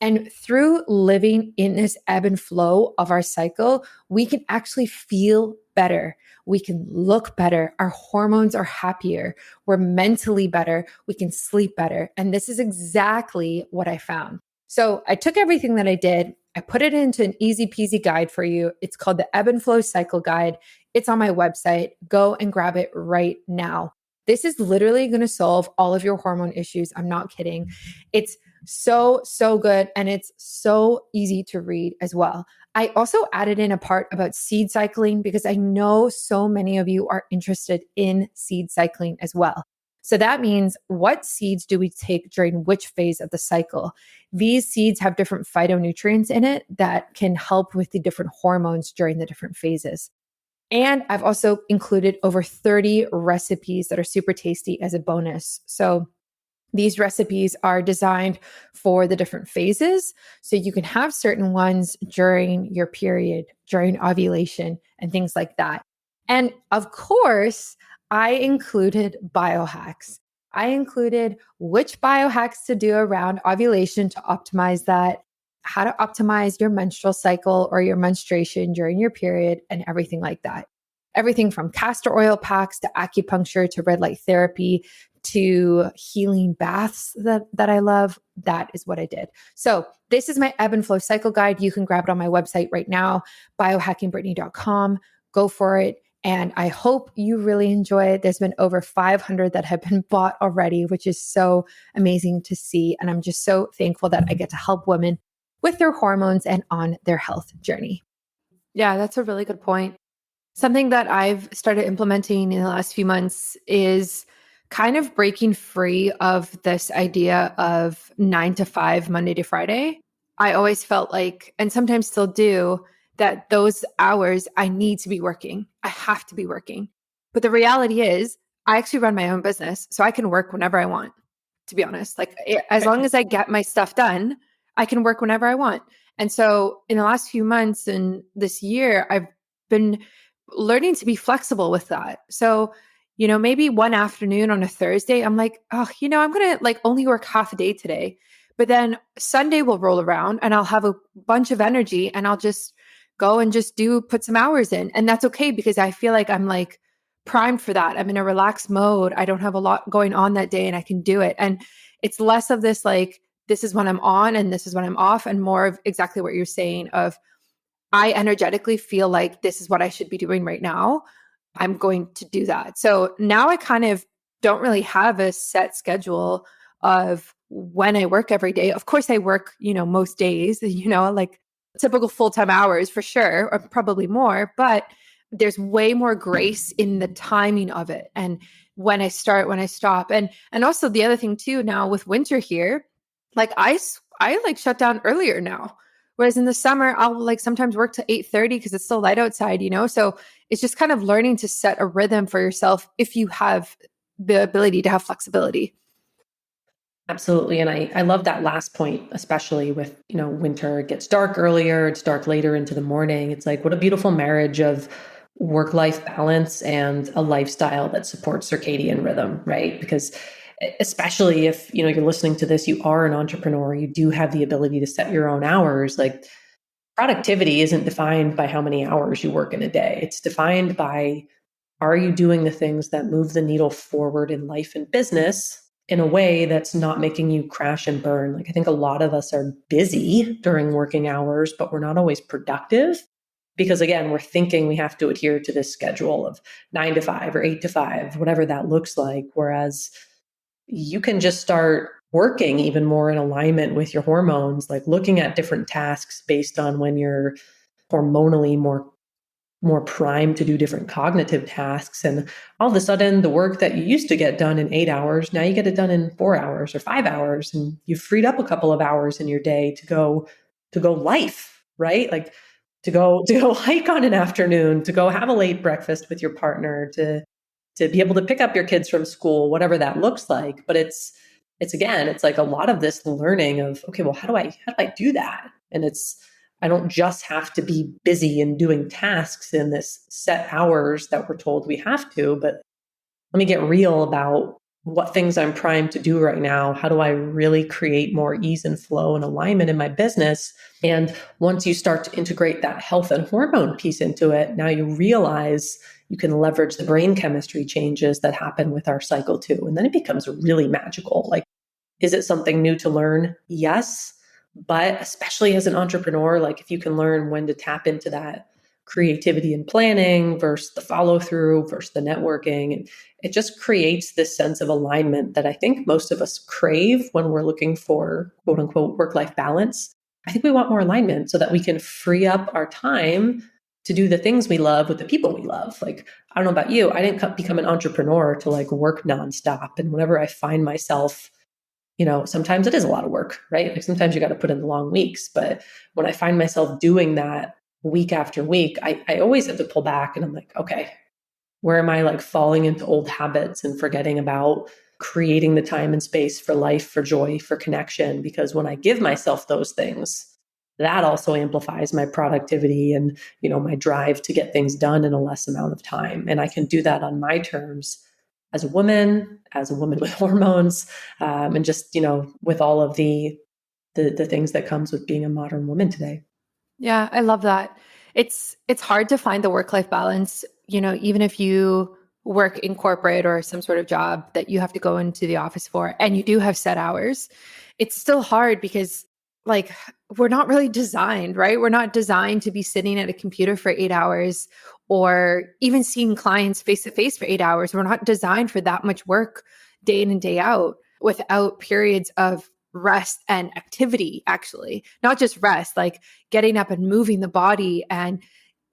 And through living in this ebb and flow of our cycle, we can actually feel better. We can look better. Our hormones are happier. We're mentally better. We can sleep better. And this is exactly what I found. So I took everything that I did, I put it into an easy peasy guide for you. It's called the Ebb and Flow Cycle Guide. It's on my website. Go and grab it right now. This is literally going to solve all of your hormone issues. I'm not kidding. It's so good. And it's so easy to read as well. I also added in a part about seed cycling because I know so many of you are interested in seed cycling as well. So that means what seeds do we take during which phase of the cycle? These seeds have different phytonutrients in it that can help with the different hormones during the different phases. And I've also included over 30 recipes that are super tasty as a bonus. So these recipes are designed for the different phases. So you can have certain ones during your period, during ovulation, and things like that. And of course, I included biohacks. I included which biohacks to do around ovulation to optimize that, how to optimize your menstrual cycle or your menstruation during your period, and everything like that. Everything from castor oil packs to acupuncture to red light therapy to healing baths that I love. That is what I did. So this is my ebb and flow cycle guide. You can grab it on my website right now, biohackingbrittany.com. Go for it. And I hope you really enjoy it. There's been over 500 that have been bought already, which is so amazing to see. And I'm just so thankful that I get to help women with their hormones and on their health journey. Yeah, that's a really good point. Something that I've started implementing in the last few months is kind of breaking free of this idea of 9 to 5, Monday to Friday. I always felt like, and sometimes still do, that those hours I need to be working. I have to be working. But the reality is, I actually run my own business, so I can work whenever I want, to be honest. Like, as long as I get my stuff done, I can work whenever I want. And so in the last few months and this year, I've been learning to be flexible with that. So, maybe one afternoon on a Thursday, I'm like, oh, I'm going to like only work half a day today. But then Sunday will roll around and I'll have a bunch of energy and I'll just go and just put some hours in. And that's okay because I feel like I'm like primed for that. I'm in a relaxed mode. I don't have a lot going on that day and I can do it. And it's less of this like, this is when I'm on and this is when I'm off, and more of exactly what you're saying of, I energetically feel like this is what I should be doing right now. I'm going to do that. So now I kind of don't really have a set schedule of when I work every day. Of course, I work, most days, like typical full-time hours for sure, or probably more. But there's way more grace in the timing of it. And when I start, when I stop. And also the other thing too, now with winter here, like I like shut down earlier now. Whereas in the summer, I'll like sometimes work to 8:30 because it's still light outside, you know? So it's just kind of learning to set a rhythm for yourself if you have the ability to have flexibility. Absolutely. And I love that last point, especially with, winter, it gets dark earlier, it's dark later into the morning. It's like, what a beautiful marriage of work-life balance and a lifestyle that supports circadian rhythm, right? Because especially if, you're listening to this, you are an entrepreneur, you do have the ability to set your own hours. Like productivity isn't defined by how many hours you work in a day. It's defined by, are you doing the things that move the needle forward in life and business in a way that's not making you crash and burn? Like, I think a lot of us are busy during working hours, but we're not always productive because, again, we're thinking we have to adhere to this schedule of 9 to 5 or 8 to 5, whatever that looks like. Whereas you can just start working even more in alignment with your hormones, like looking at different tasks based on when you're hormonally more primed to do different cognitive tasks. And all of a sudden, the work that you used to get done in 8 hours, now you get it done in 4 hours or 5 hours. And you've freed up a couple of hours in your day to go life, right? Like to go hike on an afternoon, to go have a late breakfast with your partner, to be able to pick up your kids from school, whatever that looks like. But it's again, it's like a lot of this learning of, okay, well, how do I do that? And I don't just have to be busy and doing tasks in this set hours that we're told we have to, but let me get real about what things I'm primed to do right now. How do I really create more ease and flow and alignment in my business? And once you start to integrate that health and hormone piece into it, now you realize you can leverage the brain chemistry changes that happen with our cycle too. And then it becomes really magical. Like, is it something new to learn? Yes. But especially as an entrepreneur, like if you can learn when to tap into that creativity and planning versus the follow through versus the networking, it just creates this sense of alignment that I think most of us crave when we're looking for quote unquote work life balance. I think we want more alignment so that we can free up our time to do the things we love with the people we love. Like, I don't know about you, I didn't become an entrepreneur to like work nonstop. And whenever I find myself, sometimes it is a lot of work, right? Like sometimes you got to put in the long weeks. But when I find myself doing that week after week, I always have to pull back and I'm like, okay, where am I like falling into old habits and forgetting about creating the time and space for life, for joy, for connection? Because when I give myself those things, that also amplifies my productivity and, my drive to get things done in a less amount of time. And I can do that on my terms as a woman with hormones, and just, with all of the things that comes with being a modern woman today. Yeah, I love that. It's hard to find the work-life balance, even if you work in corporate or some sort of job that you have to go into the office for and you do have set hours. It's still hard because like we're not really designed, right? We're not designed to be sitting at a computer for 8 hours or even seeing clients face to face for 8 hours. We're not designed for that much work day in and day out without periods of rest and activity, actually, not just rest, like getting up and moving the body and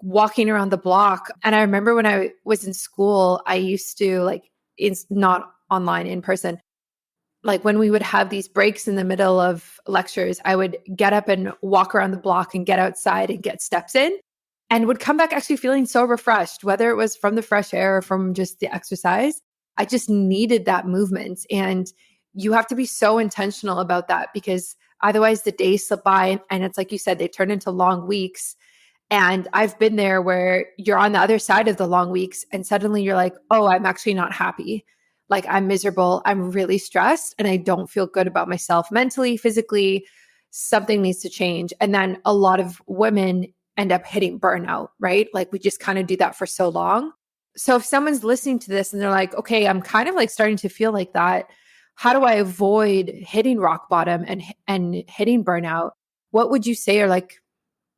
walking around the block. And I remember when I was in school, I used to like, it's not online, in person. Like when we would have these breaks in the middle of lectures, I would get up and walk around the block and get outside and get steps in and would come back actually feeling so refreshed, whether it was from the fresh air or from just the exercise. I just needed that movement. And you have to be so intentional about that because otherwise the days slip by and it's like you said, they turn into long weeks. And I've been there where you're on the other side of the long weeks and suddenly you're like, oh, I'm actually not happy. Like I'm miserable. I'm really stressed and I don't feel good about myself mentally, physically. Something needs to change. And then a lot of women end up hitting burnout, right? Like we just kind of do that for so long. So if someone's listening to this and they're like, okay, I'm kind of like starting to feel like that. How do I avoid hitting rock bottom and hitting burnout? What would you say are like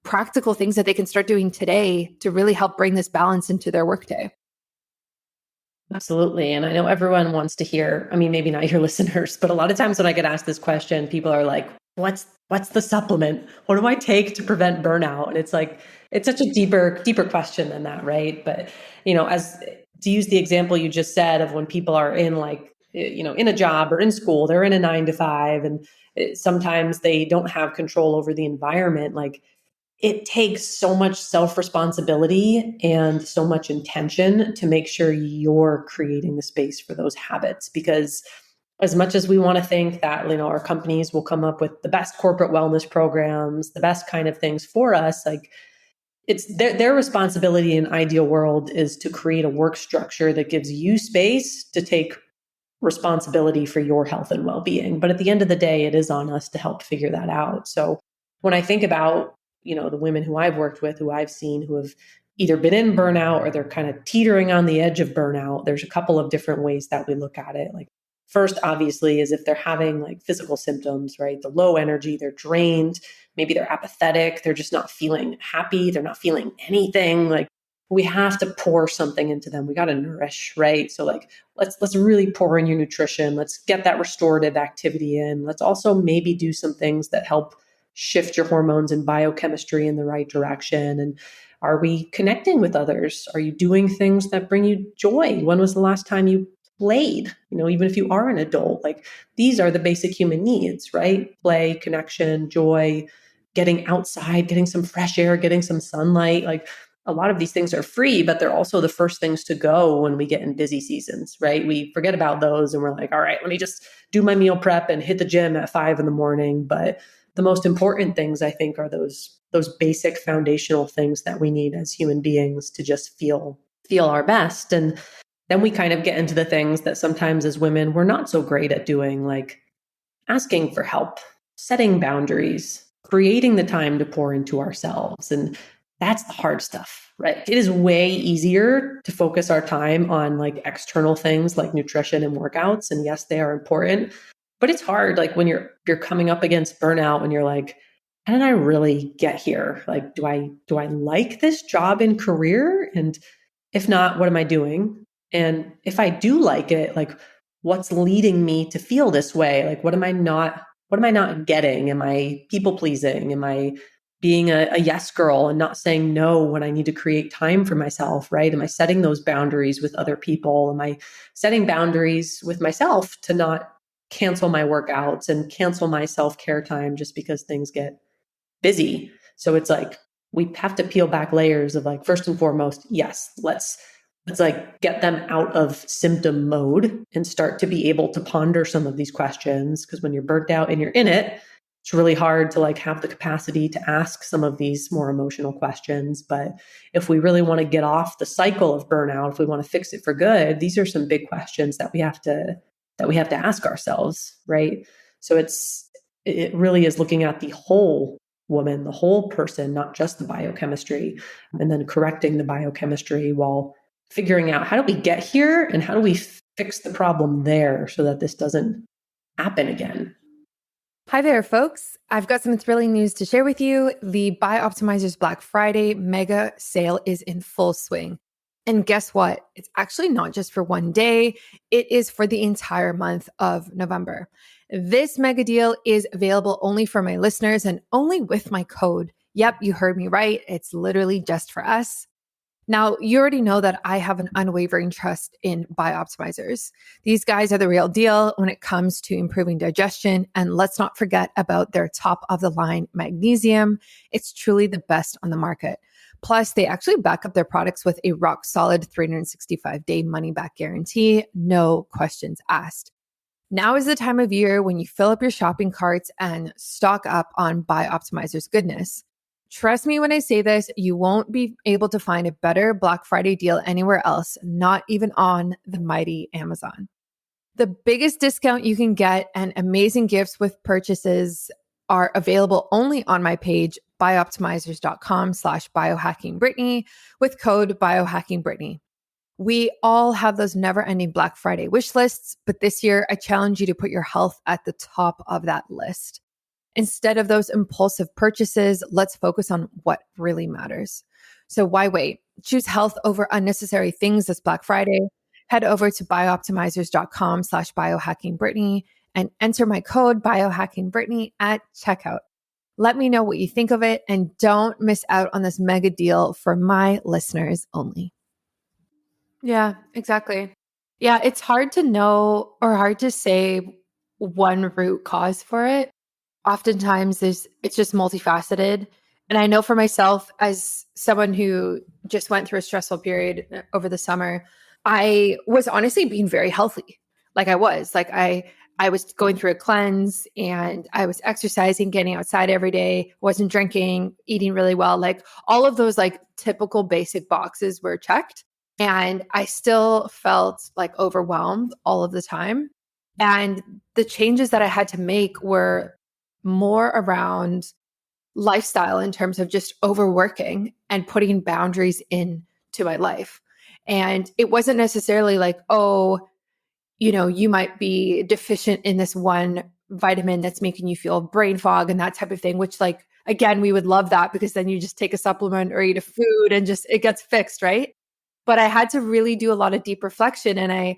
practical things that they can start doing today to really help bring this balance into their workday? Absolutely. And I know everyone wants to hear, I mean, maybe not your listeners, but a lot of times when I get asked this question, people are like, what's the supplement? What do I take to prevent burnout? And it's like, it's such a deeper question than that, right? But, as to use the example you just said of when people are in like, in a job or in school, they're in a 9 to 5, and sometimes they don't have control over the environment. Like, it takes so much self responsibility and so much intention to make sure you're creating the space for those habits. Because as much as we want to think that, our companies will come up with the best corporate wellness programs, the best kind of things for us, like, it's their responsibility in ideal world is to create a work structure that gives you space to take responsibility for your health and well-being. But at the end of the day, it is on us to help figure that out. So when I think about, the women who I've worked with, who I've seen, who have either been in burnout or they're kind of teetering on the edge of burnout, there's a couple of different ways that we look at it. Like, first, obviously, is if they're having like physical symptoms, right? The low energy, they're drained, maybe they're apathetic, they're just not feeling happy, they're not feeling anything. Like, we have to pour something into them. We got to nourish, right? So like, let's really pour in your nutrition. Let's get that restorative activity in. Let's also maybe do some things that help shift your hormones and biochemistry in the right direction. And are we connecting with others? Are you doing things that bring you joy? When was the last time you played? Even if you are an adult, like, these are the basic human needs, right? Play, connection, joy, getting outside, getting some fresh air, getting some sunlight. Like, a lot of these things are free, but they're also the first things to go when we get in busy seasons, right? We forget about those and we're like, all right, let me just do my meal prep and hit the gym at 5 in the morning. But the most important things, I think, are those basic foundational things that we need as human beings to just feel our best. And then we kind of get into the things that sometimes as women, we're not so great at doing, like asking for help, setting boundaries, creating the time to pour into ourselves. And that's the hard stuff, right? It is way easier to focus our time on like external things like nutrition and workouts. And yes, they are important, but it's hard. Like, when you're coming up against burnout and you're like, how did I really get here? Like, do I like this job and career? And if not, what am I doing? And if I do like it, like, what's leading me to feel this way? Like, what am I not getting? Am I people pleasing? Am I being a yes girl and not saying no when I need to create time for myself, right? Am I setting those boundaries with other people? Am I setting boundaries with myself to not cancel my workouts and cancel my self-care time just because things get busy? So it's like, we have to peel back layers of like, first and foremost, yes, let's like get them out of symptom mode and start to be able to ponder some of these questions. Because when you're burnt out and you're in it, it's really hard to like have the capacity to ask some of these more emotional questions. But if we really want to get off the cycle of burnout, if we want to fix it for good, these are some big questions that we have to ask ourselves, right? So it really is looking at the whole woman, the whole person, not just the biochemistry, and then correcting the biochemistry while figuring out, how do we get here and how do we fix the problem there so that this doesn't happen again. Hi there, folks. I've got some thrilling news to share with you. The Bioptimizers Black Friday mega sale is in full swing. And guess what? It's actually not just for one day. It is for the entire month of November. This mega deal is available only for my listeners and only with my code. Yep, you heard me right. It's literally just for us. Now, you already know that I have an unwavering trust in Bioptimizers. These guys are the real deal when it comes to improving digestion. And let's not forget about their top of the line magnesium. It's truly the best on the market. Plus, they actually back up their products with a rock solid 365-day money back guarantee. No questions asked. Now is the time of year when you fill up your shopping carts and stock up on Bioptimizers goodness. Trust me when I say this, you won't be able to find a better Black Friday deal anywhere else, not even on the mighty Amazon. The biggest discount you can get and amazing gifts with purchases are available only on my page, bioptimizers.com/biohackingbrittany with code biohackingbrittany. We all have those never-ending Black Friday wish lists, but this year I challenge you to put your health at the top of that list. Instead of those impulsive purchases, let's focus on what really matters. So why wait? Choose health over unnecessary things this Black Friday. Head over to bioptimizers.com/biohackingbrittany and enter my code biohackingbrittany at checkout. Let me know what you think of it and don't miss out on this mega deal for my listeners only. Yeah, exactly. Yeah, it's hard to know or hard to say one root cause for it. Oftentimes it's just multifaceted. And I know for myself, as someone who just went through a stressful period over the summer, I was honestly being very healthy. I was going through a cleanse and I was exercising, getting outside every day, wasn't drinking, eating really well. Like all of those like typical basic boxes were checked. And I still felt like overwhelmed all of the time. And the changes that I had to make were more around lifestyle in terms of just overworking and putting boundaries into my life. And it wasn't necessarily like, oh, you might be deficient in this one vitamin that's making you feel brain fog and that type of thing, which, like, again, we would love that because then you just take a supplement or eat a food and just it gets fixed, right? But I had to really do a lot of deep reflection, and I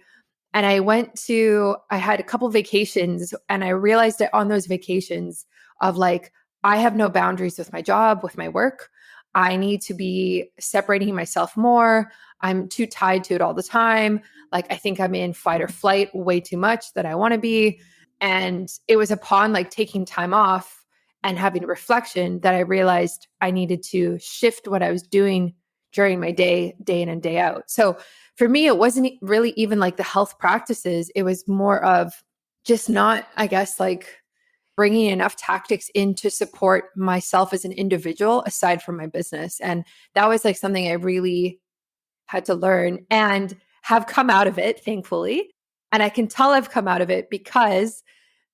had a couple vacations, and I realized that on those vacations of like, I have no boundaries with my job, with my work. I need to be separating myself more. I'm too tied to it all the time. Like, I think I'm in fight or flight way too much that I want to be. And it was upon like taking time off and having reflection that I realized I needed to shift what I was doing during my day in and day out. So for me, it wasn't really even like the health practices. It was more of just not, I guess, like bringing enough tactics in to support myself as an individual aside from my business. And that was like something I really had to learn and have come out of it, thankfully. And I can tell I've come out of it because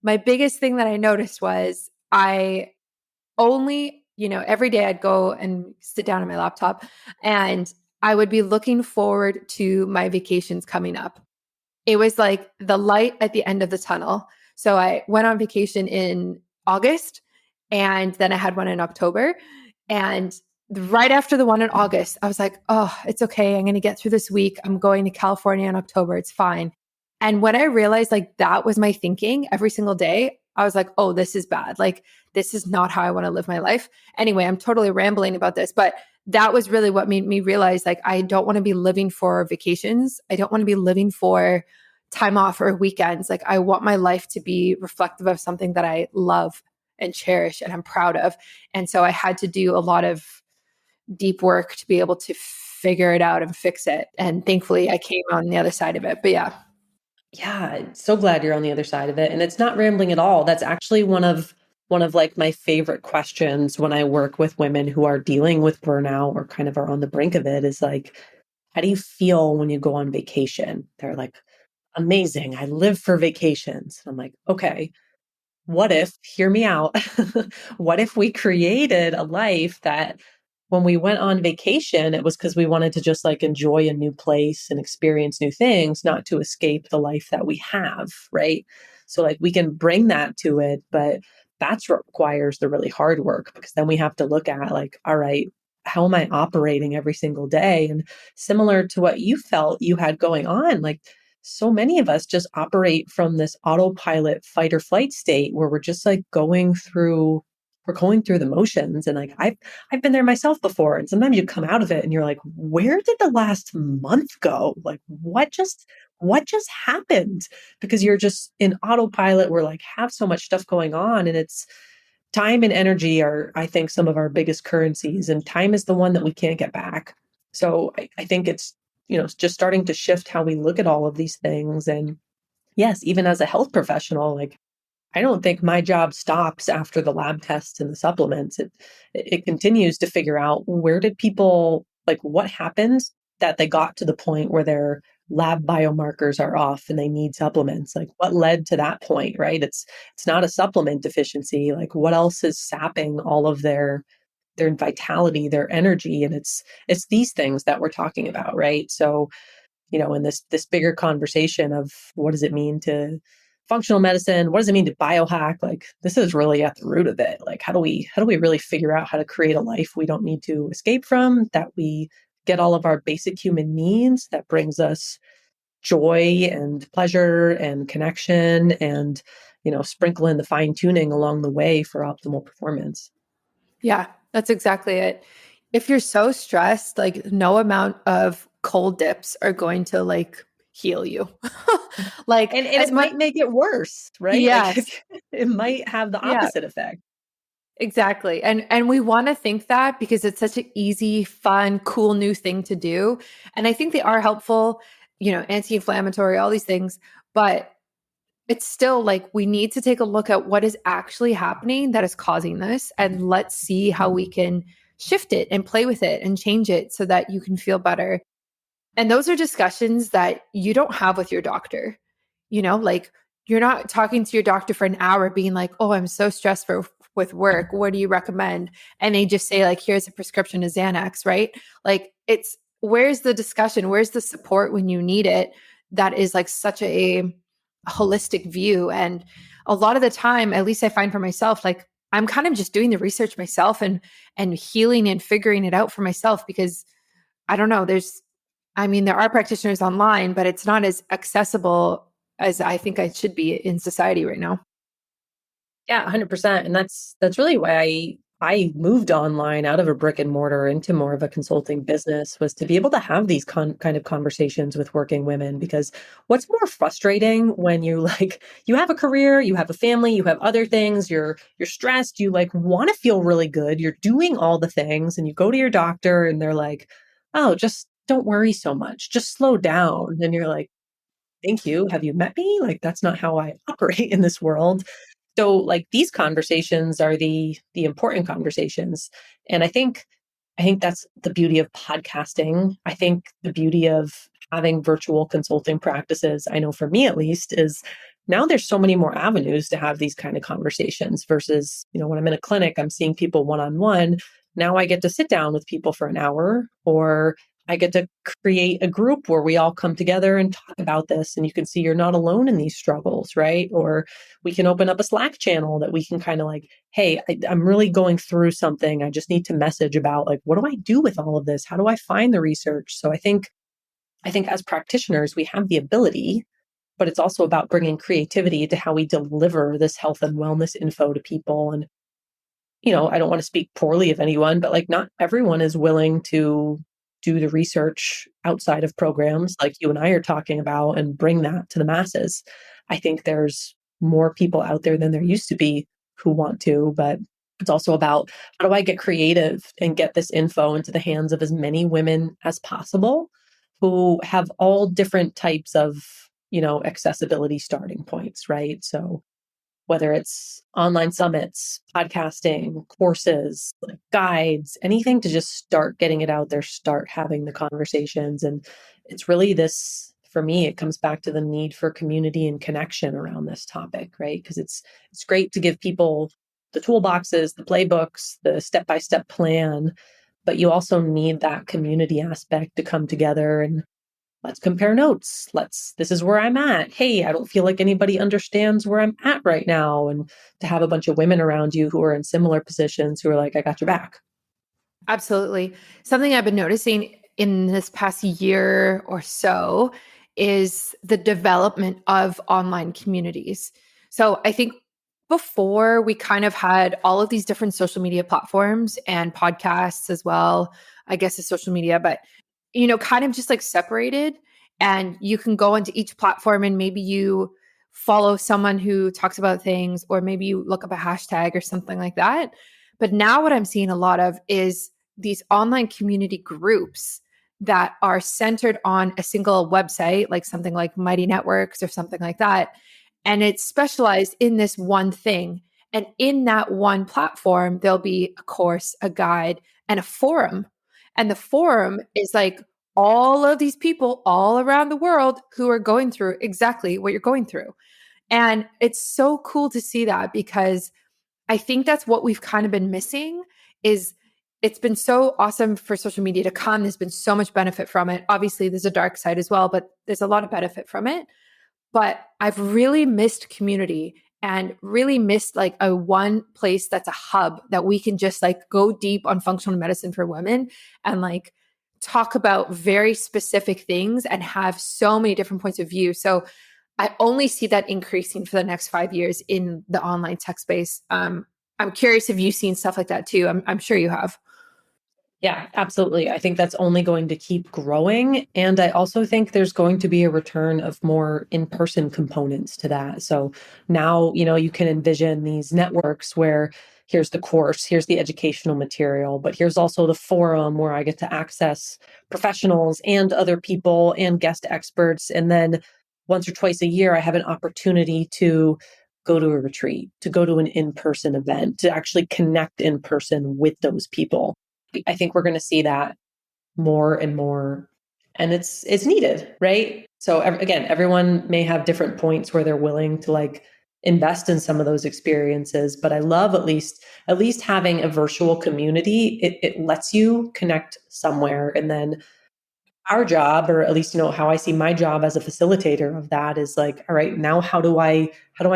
my biggest thing that I noticed was I only, every day I'd go and sit down on my laptop and I would be looking forward to my vacations coming up. It was like the light at the end of the tunnel. So I went on vacation in August and then I had one in October. And right after the one in August, I was like, oh, it's okay. I'm going to get through this week. I'm going to California in October. It's fine. And when I realized like that was my thinking every single day, I was like, oh, this is bad. Like, this is not how I want to live my life. Anyway, I'm totally rambling about this, but that was really what made me realize like, I don't want to be living for vacations. I don't want to be living for time off or weekends. Like, I want my life to be reflective of something that I love and cherish and I'm proud of. And so I had to do a lot of deep work to be able to figure it out and fix it. And thankfully I came on the other side of it. But yeah. Yeah, so glad you're on the other side of it. And it's not rambling at all. That's actually one of like my favorite questions when I work with women who are dealing with burnout or kind of are on the brink of it is like, how do you feel when you go on vacation? They're like, amazing. I live for vacations. I'm like, okay, what if, hear me out, what if we created a life that when we went on vacation, it was because we wanted to just like enjoy a new place and experience new things, not to escape the life that we have, right? So, like, we can bring that to it, but that's what requires the really hard work because then we have to look at, like, all right, how am I operating every single day? And similar to what you felt you had going on, like, so many of us just operate from this autopilot fight or flight state where we're just like going through the motions. And like I've been there myself before. And sometimes you come out of it and you're like, where did the last month go? Like what just happened? Because you're just in autopilot. We're like have so much stuff going on. And it's time and energy are, I think, some of our biggest currencies. And time is the one that we can't get back. So I think it's, just starting to shift how we look at all of these things. And yes, even as a health professional, like I don't think my job stops after the lab tests and the supplements. It continues to figure out where did people, like, what happened that they got to the point where their lab biomarkers are off and they need supplements. Like what led to that point, right? It's not a supplement deficiency. Like what else is sapping all of their vitality, their energy, and it's these things that we're talking about, right? So in this bigger conversation of what does it mean to functional medicine, what does it mean to biohack, like this is really at the root of it. Like how do we really figure out how to create a life we don't need to escape from, that we get all of our basic human needs, that brings us joy and pleasure and connection and sprinkle in the fine tuning along the way for optimal performance. Yeah, that's exactly it. If you're so stressed, like no amount of cold dips are going to like heal you. Like And as it much, might make it worse, right? Like yes, it might have the yeah, opposite effect. exactly. And we want to think that because it's such an easy, fun, cool new thing to do. And I think they are helpful, anti-inflammatory, all these things, but it's still like we need to take a look at what is actually happening that is causing this, and let's see how we can shift it and play with it and change it so that you can feel better. And those are discussions that you don't have with your doctor. Like you're not talking to your doctor for an hour being like, "Oh, I'm so stressed with work. What do you recommend?" And they just say like, "Here's a prescription of Xanax," right? Like it's where's the discussion? Where's the support when you need it? That is like such a holistic view. And a lot of the time, at least I find for myself, like I'm kind of just doing the research myself and healing and figuring it out for myself because I don't know, there are practitioners online, but it's not as accessible as I think it should be in society right now. Yeah, 100%. And that's really why I moved online out of a brick and mortar into more of a consulting business, was to be able to have these kind of conversations with working women. Because what's more frustrating when you you have a career, you have a family, you have other things, you're stressed, you like want to feel really good, you're doing all the things, and you go to your doctor and they're like, "Oh, just don't worry so much. Just slow down." And you're like, "Thank you. Have you met me? Like that's not how I operate in this world." So like these conversations are the important conversations. And I think that's the beauty of podcasting. I think the beauty of having virtual consulting practices, I know for me at least, is now there's so many more avenues to have these kind of conversations versus, when I'm in a clinic, I'm seeing people one on one. Now I get to sit down with people for an hour, or I get to create a group where we all come together and talk about this. And you can see you're not alone in these struggles, right? Or we can open up a Slack channel that we can kind of like, "Hey, I'm really going through something. I just need to message about like, what do I do with all of this? How do I find the research?" So I think as practitioners, we have the ability, but it's also about bringing creativity to how we deliver this health and wellness info to people. And I don't want to speak poorly of anyone, but like not everyone is willing to do the research outside of programs like you and I are talking about and bring that to the masses. I think there's more people out there than there used to be who want to, but it's also about how do I get creative and get this info into the hands of as many women as possible who have all different types of, accessibility starting points, right? So whether it's online summits, podcasting, courses, like guides, anything to just start getting it out there, start having the conversations. And it's really this, for me, it comes back to the need for community and connection around this topic, right? Because it's great to give people the toolboxes, the playbooks, the step-by-step plan, but you also need that community aspect to come together and let's compare notes. This is where I'm at. Hey, I don't feel like anybody understands where I'm at right now. And to have a bunch of women around you who are in similar positions who are like, "I got your back." Absolutely. Something I've been noticing in this past year or so is the development of online communities. So I think before we kind of had all of these different social media platforms and podcasts as well, I guess is social media, but kind of just like separated, and you can go into each platform and maybe you follow someone who talks about things, or maybe you look up a hashtag or something like that. But now what I'm seeing a lot of is these online community groups that are centered on a single website, like something like Mighty Networks or something like that. And it's specialized in this one thing. And in that one platform, there'll be a course, a guide, and a forum. And the forum is like all of these people all around the world who are going through exactly what you're going through. And it's so cool to see that because I think that's what we've kind of been missing is it's been so awesome for social media to come. There's been so much benefit from it. Obviously, there's a dark side as well, but there's a lot of benefit from it. But I've really missed community and really missed like a one place that's a hub that we can just like go deep on functional medicine for women and like talk about very specific things and have so many different points of view. So I only see that increasing for the next 5 years in the online tech space. I'm curious if you've seen stuff like that too. I'm sure you have. Yeah, absolutely. I think that's only going to keep growing. And I also think there's going to be a return of more in-person components to that. So now, you can envision these networks where here's the course, here's the educational material, but here's also the forum where I get to access professionals and other people and guest experts. And then once or twice a year, I have an opportunity to go to a retreat, to go to an in-person event, to actually connect in person with those people. I think we're going to see that more and more, and it's needed, right? So again, everyone may have different points where they're willing to like invest in some of those experiences, but I love at least having a virtual community. It lets you connect somewhere, and then our job, or at least how I see my job as a facilitator of that, is like, all right, now how do I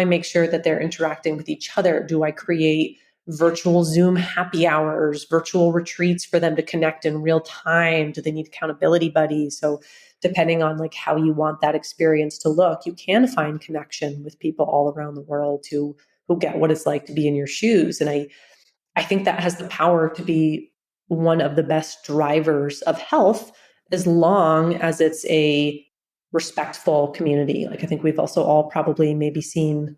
make sure that they're interacting with each other? Do I create virtual Zoom happy hours, virtual retreats for them to connect in real time? Do they need accountability buddies? So depending on like how you want that experience to look, you can find connection with people all around the world who get what it's like to be in your shoes. And I think that has the power to be one of the best drivers of health, as long as it's a respectful community. Like, I think we've also all probably maybe seen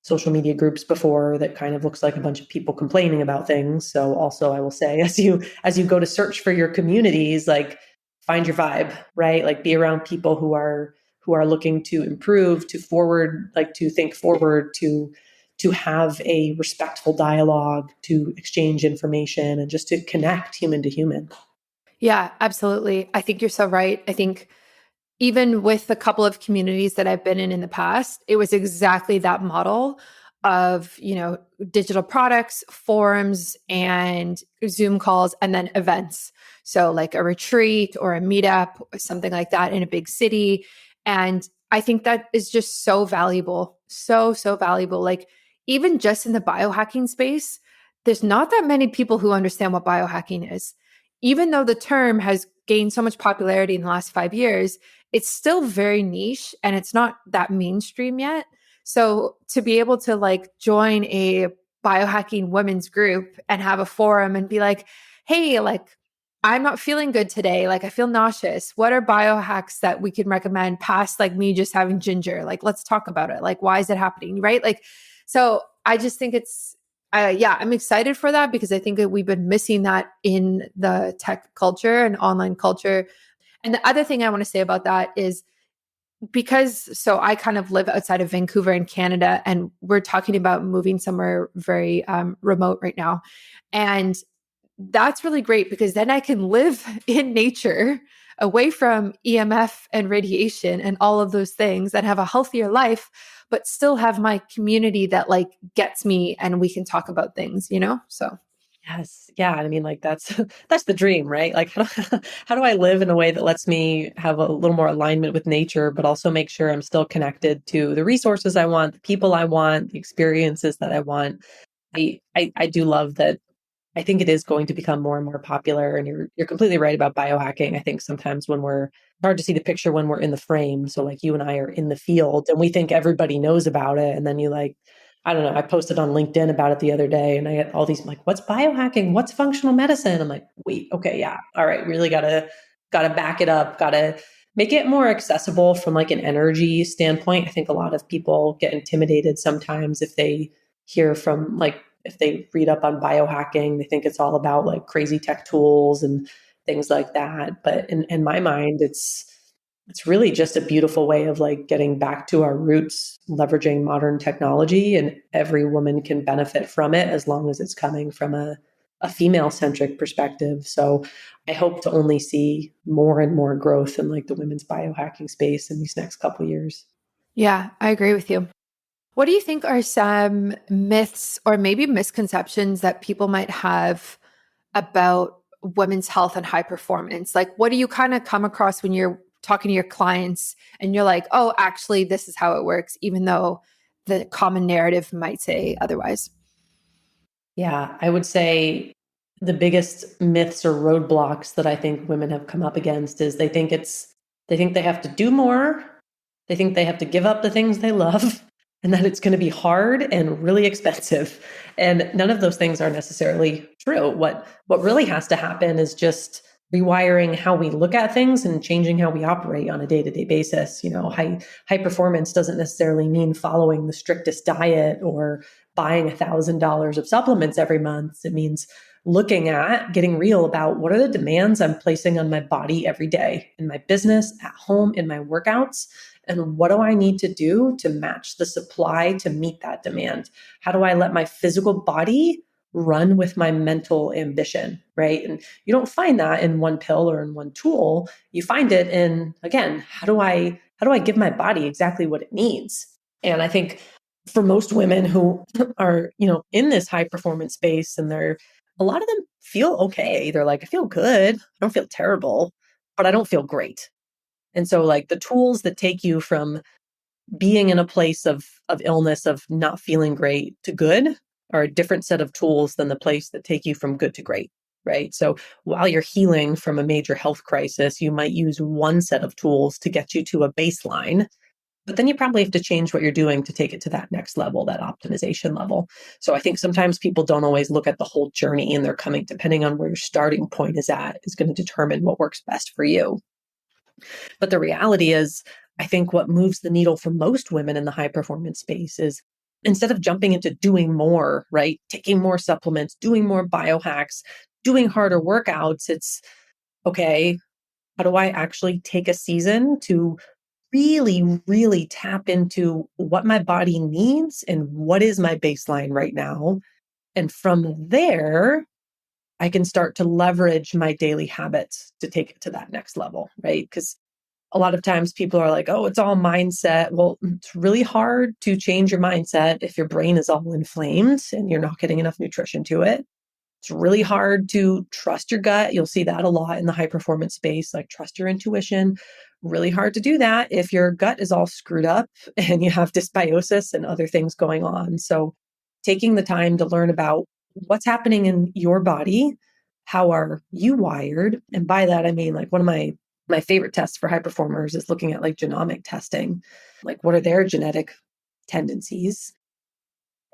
social media groups before that kind of looks like a bunch of people complaining about things. So also I will say, as you go to search for your communities, like, find your vibe, right? Like, be around people who are looking to improve, to forward, like to think forward, to have a respectful dialogue, to exchange information, and just to connect human to human. Yeah, absolutely. I think you're so right. I think even with the couple of communities that I've been in the past, it was exactly that model of, digital products, forums, and Zoom calls, and then events. So, like a retreat or a meetup, or something like that in a big city. And I think that is just so valuable. So, so valuable. Like, even just in the biohacking space, there's not that many people who understand what biohacking is. Even though the term has gained so much popularity in the last 5 years, it's still very niche and it's not that mainstream yet. So to be able to like join a biohacking women's group and have a forum and be like, hey, like, I'm not feeling good today. Like, I feel nauseous. What are biohacks that we can recommend past like me just having ginger? Like, let's talk about it. Like, why is it happening? Right. Like, so I just think yeah, I'm excited for that because I think that we've been missing that in the tech culture and online culture. And the other thing I want to say about that is so I kind of live outside of Vancouver in Canada, and we're talking about moving somewhere very remote right now. And that's really great because then I can live in nature away from EMF and radiation and all of those things and have a healthier life, but still have my community that like gets me and we can talk about things. So Yes. Yeah. I mean, like, that's that's the dream, right? Like, how do I live in a way that lets me have a little more alignment with nature, but also make sure I'm still connected to the resources I want, the people I want, the experiences that I want. I do love that. I think it is going to become more and more popular. And you're completely right about biohacking. I think sometimes when it's hard to see the picture when we're in the frame. So like, you and I are in the field and we think everybody knows about it. And then you like, I don't know, I posted on LinkedIn about it the other day and I get all these, I'm like, what's biohacking? What's functional medicine? I'm like, wait, okay, yeah. All right. Really gotta back it up, gotta make it more accessible from like an energy standpoint. I think a lot of people get intimidated sometimes if they hear from like, if they read up on biohacking, they think it's all about like crazy tech tools and things like that. But in my mind, it's really just a beautiful way of like getting back to our roots, leveraging modern technology, and every woman can benefit from it as long as it's coming from a female centric perspective. So I hope to only see more and more growth in like the women's biohacking space in these next couple of years. yeah, I agree with you. What do you think are some myths or maybe misconceptions that people might have about women's health and high performance? Like, what do you kind of come across when you're talking to your clients and you're like, oh, actually, this is how it works, even though the common narrative might say otherwise? Yeah, I would say the biggest myths or roadblocks that I think women have come up against is they think they have to do more, They think they have to give up the things they love and that it's going to be hard and really expensive. And none of those things are necessarily true. What really has to happen is just rewiring how we look at things and changing how we operate on a day-to-day basis. High performance doesn't necessarily mean following the strictest diet or buying $1,000 of supplements every month. It means looking at getting real about what are the demands I'm placing on my body every day in my business, at home, in my workouts, and what do I need to do to match the supply to meet that demand? How do I let my physical body run with my mental ambition, right? And you don't find that in one pill or in one tool. You find it in, again, how do I give my body exactly what it needs? And I think for most women who are, in this high performance space, and a lot of them feel okay. They're like, I feel good. I don't feel terrible, but I don't feel great. And so like the tools that take you from being in a place of illness, of not feeling great to good, are a different set of tools than the place that take you from good to great, right? So while you're healing from a major health crisis, you might use one set of tools to get you to a baseline, but then you probably have to change what you're doing to take it to that next level, that optimization level. So I think sometimes people don't always look at the whole journey, and they're coming, depending on where your starting point is at, is going to determine what works best for you. But the reality is, I think what moves the needle for most women in the high performance space is, instead of jumping into doing more, right? Taking more supplements, doing more biohacks, doing harder workouts, it's okay, how do I actually take a season to really, really tap into what my body needs and what is my baseline right now? And from there, I can start to leverage my daily habits to take it to that next level, right? Because a lot of times people are like, oh, it's all mindset. Well, it's really hard to change your mindset if your brain is all inflamed and you're not getting enough nutrition to it. It's really hard to trust your gut. You'll see that a lot in the high performance space, like trust your intuition. Really hard to do that if your gut is all screwed up and you have dysbiosis and other things going on. So taking the time to learn about what's happening in your body, how are you wired? And by that, I mean, like, one of my favorite tests for high performers is looking at like genomic testing, like what are their genetic tendencies,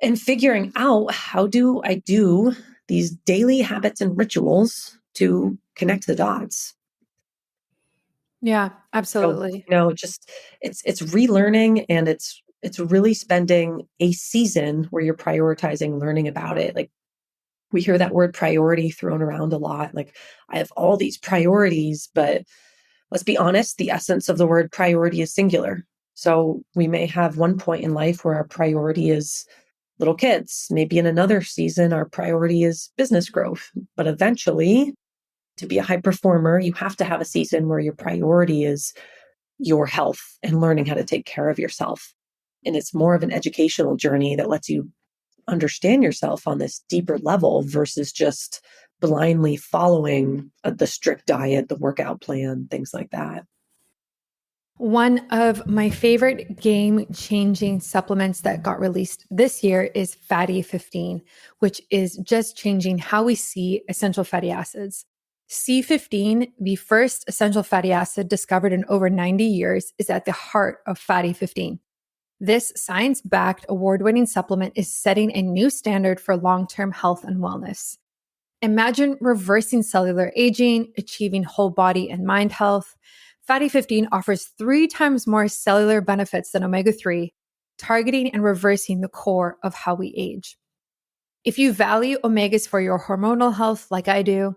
and figuring out how do I do these daily habits and rituals to connect the dots. Yeah, So, absolutely. just it's relearning, and it's really spending a season where you're prioritizing learning about it. Like, we hear that word priority thrown around a lot. Like, I have all these priorities, but let's be honest, the essence of the word priority is singular. So we may have one point in life where our priority is little kids. Maybe in another season, our priority is business growth. But eventually, to be a high performer, you have to have a season where your priority is your health and learning how to take care of yourself. And it's more of an educational journey that lets you understand yourself on this deeper level versus just blindly following the strict diet, the workout plan, things like that. One of my favorite game changing supplements that got released this year is Fatty 15, which is just changing how we see essential fatty acids. C15, the first essential fatty acid discovered in over 90 years, is at the heart of Fatty 15. This science backed, award winning supplement is setting a new standard for long term health and wellness. Imagine reversing cellular aging, achieving whole body and mind health. Fatty 15 offers 3 times more cellular benefits than omega 3, targeting and reversing the core of how we age. If you value omegas for your hormonal health like I do,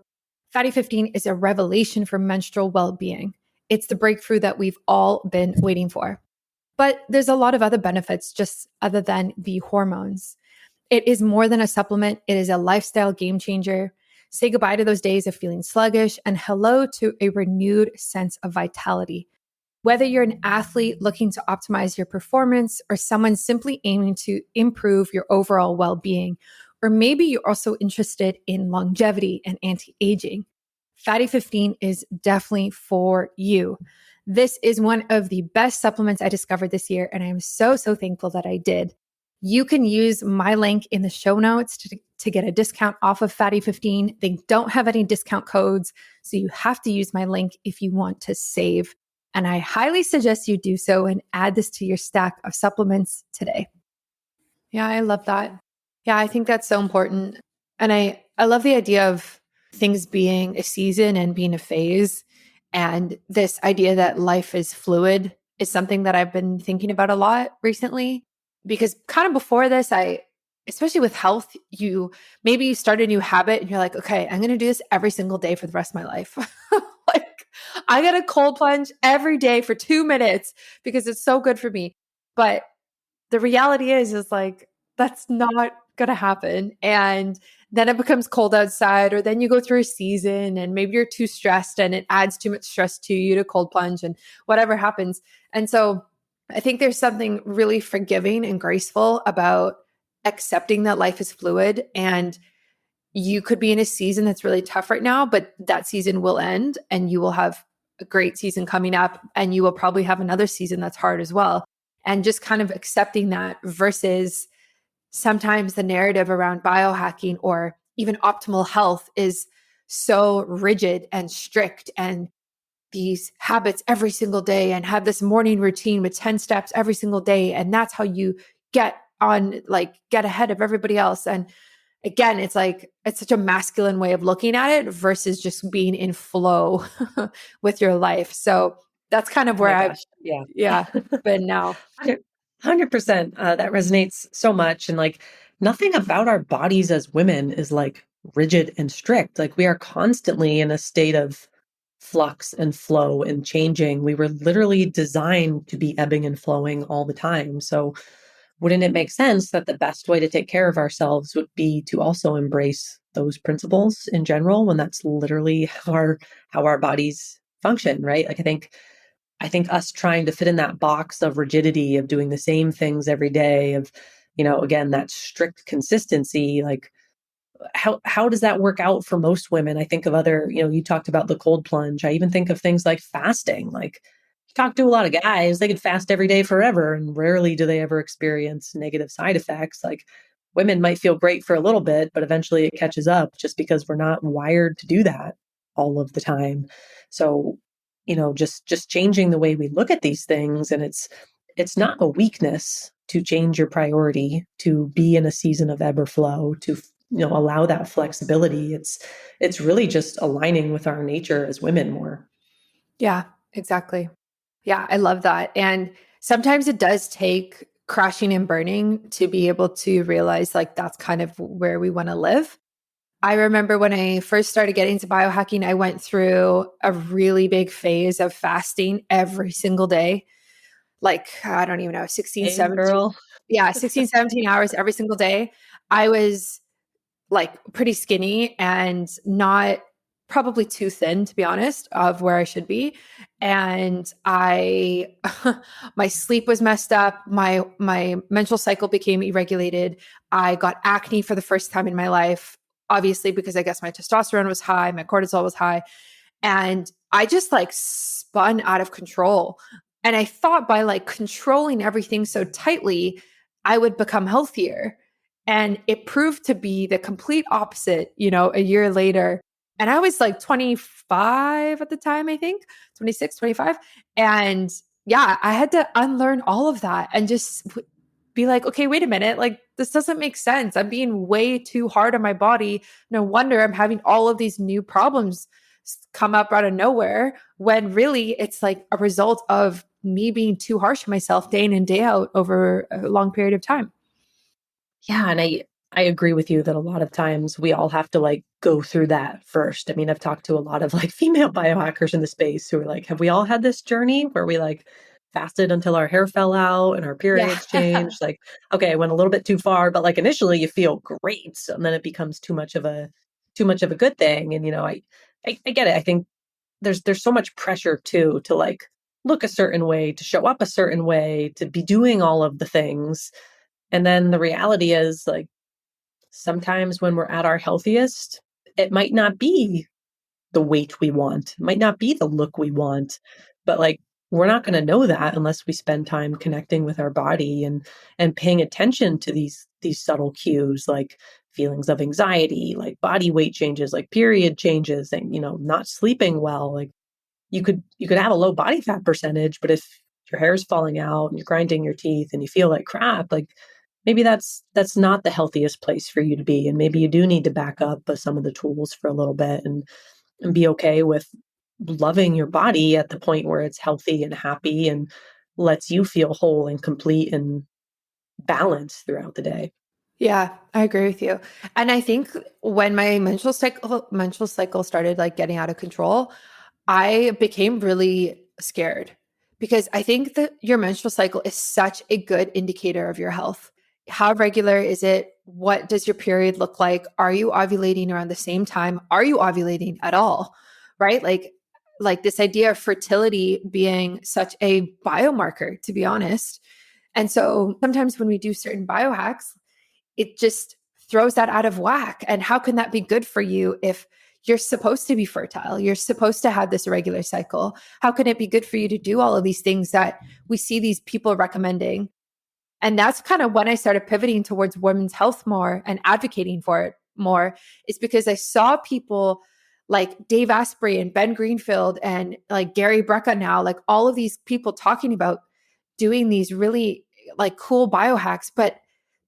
Fatty 15 is a revelation for menstrual well being. It's the breakthrough that we've all been waiting for. But there's a lot of other benefits just other than the hormones. It is more than a supplement, it is a lifestyle game changer. Say goodbye to those days of feeling sluggish and hello to a renewed sense of vitality. Whether you're an athlete looking to optimize your performance or someone simply aiming to improve your overall well being, or maybe you're also interested in longevity and anti aging, Fatty 15 is definitely for you. This is one of the best supplements I discovered this year, and I am so thankful that I did. You can use my link in the show notes to get a discount off of Fatty 15. They don't have any discount codes, so you have to use my link if you want to save. And I highly suggest you do so and add this to your stack of supplements today. Yeah, I love that. Yeah, I think that's so important. And I love the idea of things being a season and being a phase. And this idea that life is fluid is something that I've been thinking about a lot recently. Because kind of before this, especially with health, maybe you start a new habit and you're like, okay, I'm going to do this every single day for the rest of my life. Like, I got a cold plunge every day for 2 minutes because it's so good for me. But the reality is like, that's not going to happen. And then it becomes cold outside, or then you go through a season and maybe you're too stressed and it adds too much stress to you to cold plunge and whatever happens. And so I think there's something really forgiving and graceful about accepting that life is fluid, and you could be in a season that's really tough right now, but that season will end and you will have a great season coming up, and you will probably have another season that's hard as well. And just kind of accepting that versus sometimes the narrative around biohacking or even optimal health is so rigid and strict, and these habits every single day, and have this morning routine with 10 steps every single day. And that's how you get ahead of everybody else. And again, it's like, it's such a masculine way of looking at it versus just being in flow with your life. So that's kind of Oh where my I've, gosh. Yeah. yeah, been now. 100%. That resonates so much. And like nothing about our bodies as women is like rigid and strict. Like we are constantly in a state of flux and flow and changing. We were literally designed to be ebbing and flowing all the time. So wouldn't it make sense that the best way to take care of ourselves would be to also embrace those principles in general when that's literally how our bodies function, right? Like I think us trying to fit in that box of rigidity of doing the same things every day of, again, that strict consistency, like how does that work out for most women? I think of other, you talked about the cold plunge. I even think of things like fasting. Like you talk to a lot of guys, they could fast every day forever and rarely do they ever experience negative side effects. Like women might feel great for a little bit, but eventually it catches up just because we're not wired to do that all of the time. So, just changing the way we look at these things, and it's not a weakness to change your priority, to be in a season of ebb or flow, to allow that flexibility. It's really just aligning with our nature as women more. Yeah, exactly. Yeah, I love that. And sometimes it does take crashing and burning to be able to realize like that's kind of where we want to live. I remember when I first started getting into biohacking, I went through a really big phase of fasting every single day. Like, I don't even know, 16, Same 17. girl. Yeah, 16, 17 hours every single day. I was like pretty skinny and not probably too thin, to be honest, of where I should be. And my sleep was messed up. My menstrual cycle became irregulated. I got acne for the first time in my life, obviously, because I guess my testosterone was high, my cortisol was high. And I just like spun out of control. And I thought by like controlling everything so tightly, I would become healthier. And it proved to be the complete opposite, a year later. And I was like 25 at the time, I think, 26, 25. And yeah, I had to unlearn all of that and just be like, okay, wait a minute. Like, this doesn't make sense. I'm being way too hard on my body. No wonder I'm having all of these new problems come up out of nowhere, when really it's like a result of me being too harsh on myself day in and day out over a long period of time. Yeah, and I agree with you that a lot of times we all have to like go through that first. I mean, I've talked to a lot of like female biohackers in the space who are like, have we all had this journey where we like fasted until our hair fell out and our Yeah. periods changed? Like, okay, I went a little bit too far, but like initially you feel great, and then it becomes too much of a good thing. And I get it. I think there's so much pressure too to like look a certain way, to show up a certain way, to be doing all of the things. And then the reality is like sometimes when we're at our healthiest, it might not be the weight we want, it might not be the look we want, but like we're not going to know that unless we spend time connecting with our body and paying attention to these subtle cues like feelings of anxiety, like body weight changes, like period changes, and not sleeping well. Like you could have a low body fat percentage, but if your hair's falling out and you're grinding your teeth and you feel like crap, like maybe that's not the healthiest place for you to be. And maybe you do need to back up some of the tools for a little bit and be okay with loving your body at the point where it's healthy and happy and lets you feel whole and complete and balanced throughout the day. Yeah, I agree with you. And I think when my menstrual cycle started like getting out of control, I became really scared because I think that your menstrual cycle is such a good indicator of your health. How regular is it? What does your period look like? Are you ovulating around the same time? Are you ovulating at all? Right? Like this idea of fertility being such a biomarker, to be honest. And so sometimes when we do certain biohacks, it just throws that out of whack. And how can that be good for you if you're supposed to be fertile? You're supposed to have this regular cycle. How can it be good for you to do all of these things that we see these people recommending? And that's kind of when I started pivoting towards women's health more and advocating for it more, is because I saw people like Dave Asprey and Ben Greenfield and like Gary Brecka now, like all of these people talking about doing these really like cool biohacks, but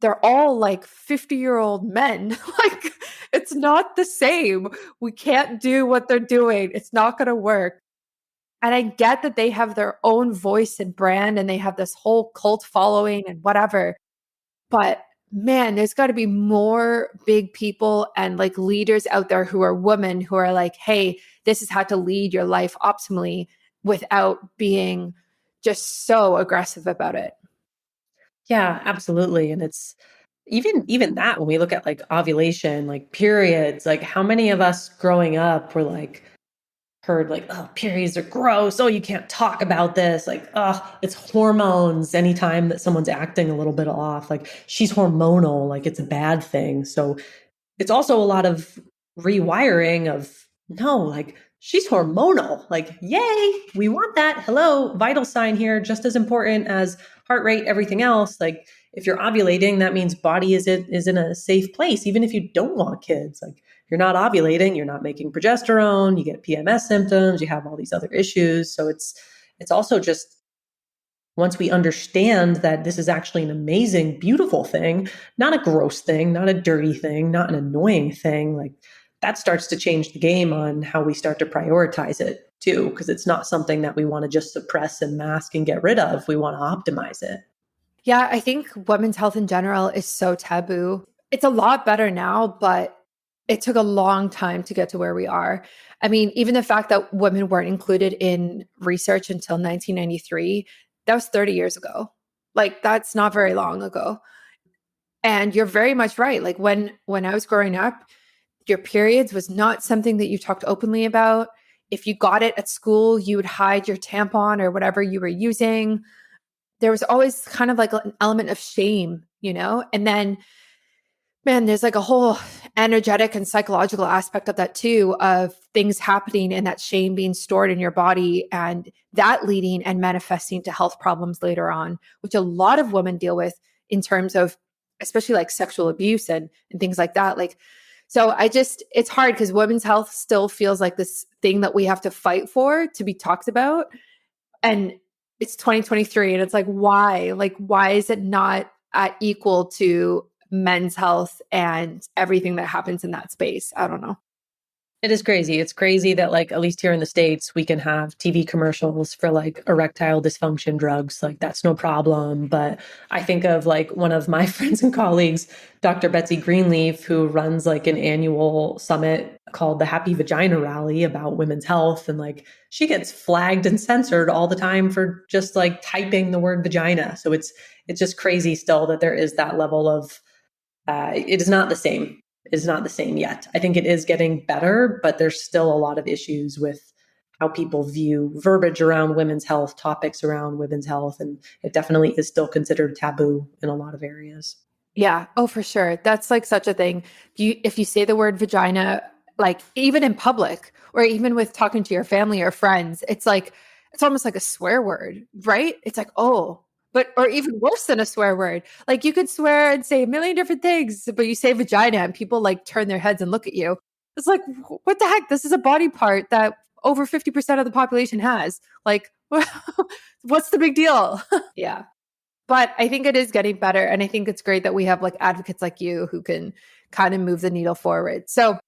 they're all like 50-year-old men. Like it's not the same. We can't do what they're doing. It's not going to work. And I get that they have their own voice and brand and they have this whole cult following and whatever. But man, there's got to be more big people and like leaders out there who are women who are like, hey, this is how to lead your life optimally without being just so aggressive about it. Yeah, absolutely. And it's even that when we look at like ovulation, like periods, like how many of us growing up were like heard like, oh, periods are gross. Oh, you can't talk about this. Like, oh, it's hormones. Anytime that someone's acting a little bit off, like she's hormonal, like it's a bad thing. So it's also a lot of rewiring of no, like she's hormonal. Like, yay, we want that. Hello, vital sign here, just as important as heart rate, everything else. Like, if you're ovulating, that means body is in a safe place, even if you don't want kids. Like, you're not ovulating, you're not making progesterone, you get PMS symptoms, you have all these other issues. So it's also just once we understand that this is actually an amazing, beautiful thing, not a gross thing, not a dirty thing, not an annoying thing, like that starts to change the game on how we start to prioritize it too, because it's not something that we want to just suppress and mask and get rid of. We want to optimize it. Yeah, I think women's health in general is so taboo. It's a lot better now, but it took a long time to get to where we are. I mean, even the fact that women weren't included in research until 1993, that was 30 years ago. Like that's not very long ago. And you're very much right. Like when I was growing up, your periods was not something that you talked openly about. If you got it at school, you would hide your tampon or whatever you were using. There was always kind of like an element of shame, you know? And then, man, there's like a whole energetic and psychological aspect of that too, of things happening and that shame being stored in your body and that leading and manifesting to health problems later on, which a lot of women deal with in terms of especially like sexual abuse and things like that. Like, so it's hard because women's health still feels like this thing that we have to fight for to be talked about. And it's 2023 and it's like why is it not at equal to men's health and everything that happens in that space? I don't know. It is crazy. It's crazy that, like, at least here in the States, we can have TV commercials for like erectile dysfunction drugs. Like, that's no problem. But I think of like one of my friends and colleagues, Dr. Betsy Greenleaf, who runs like an annual summit called the Happy Vagina Rally about women's health. And like, she gets flagged and censored all the time for just like typing the word vagina. So it's just crazy still that there is that level of, it is not the same. It is not the same yet. I think it is getting better, but there's still a lot of issues with how people view verbiage around women's health, topics around women's health, and it definitely is still considered taboo in a lot of areas. Yeah. Oh, for sure. That's like such a thing. If you say the word vagina, like even in public or even with talking to your family or friends, it's like, it's almost like a swear word, right? It's like, oh, but, or even worse than a swear word. Like you could swear and say a million different things, but you say vagina and people like turn their heads and look at you. It's like, what the heck? This is a body part that over 50% of the population has. Like, what's the big deal? Yeah. But I think it is getting better. And I think it's great that we have like advocates like you who can kind of move the needle forward. So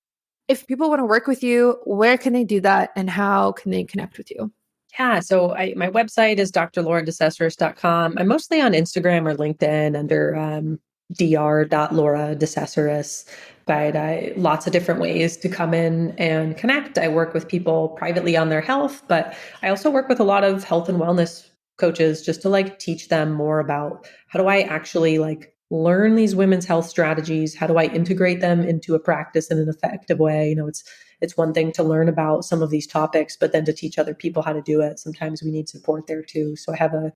if people want to work with you, where can they do that and how can they connect with you? Yeah, so my website is drlaura.decesaris.com. I'm mostly on Instagram or LinkedIn under dr.laura.decesaris, but lots of different ways to come in and connect. I work with people privately on their health, but I also work with a lot of health and wellness coaches just to like teach them more about how do I actually like learn these women's health strategies? How do I integrate them into a practice in an effective way? You know, it's one thing to learn about some of these topics, but then to teach other people how to do it, sometimes we need support there too. So I have a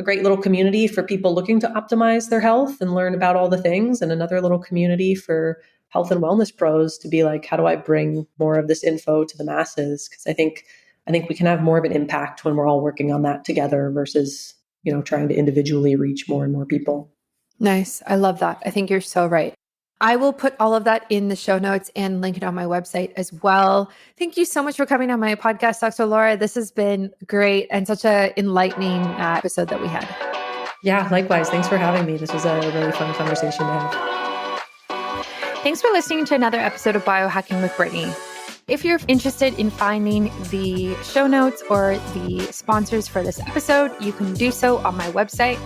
great little community for people looking to optimize their health and learn about all the things, and another little community for health and wellness pros to be like, how do I bring more of this info to the masses? Because I think we can have more of an impact when we're all working on that together versus, you know, trying to individually reach more and more people. Nice. I love that. I think you're so right. I will put all of that in the show notes and link it on my website as well. Thank you so much for coming on my podcast, Dr. Laura. This has been great and such an enlightening episode that we had. Yeah, likewise. Thanks for having me. This was a really fun conversation to have. Thanks for listening to another episode of Biohacking with Brittany. If you're interested in finding the show notes or the sponsors for this episode, you can do so on my website,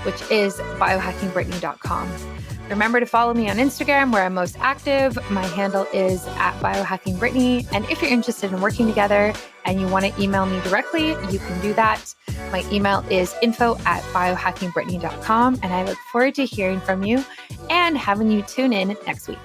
which is biohackingbrittany.com. Remember to follow me on Instagram where I'm most active. My handle is @biohackingbrittany. And if you're interested in working together and you want to email me directly, you can do that. My email is info@biohackingbrittany.com. And I look forward to hearing from you and having you tune in next week.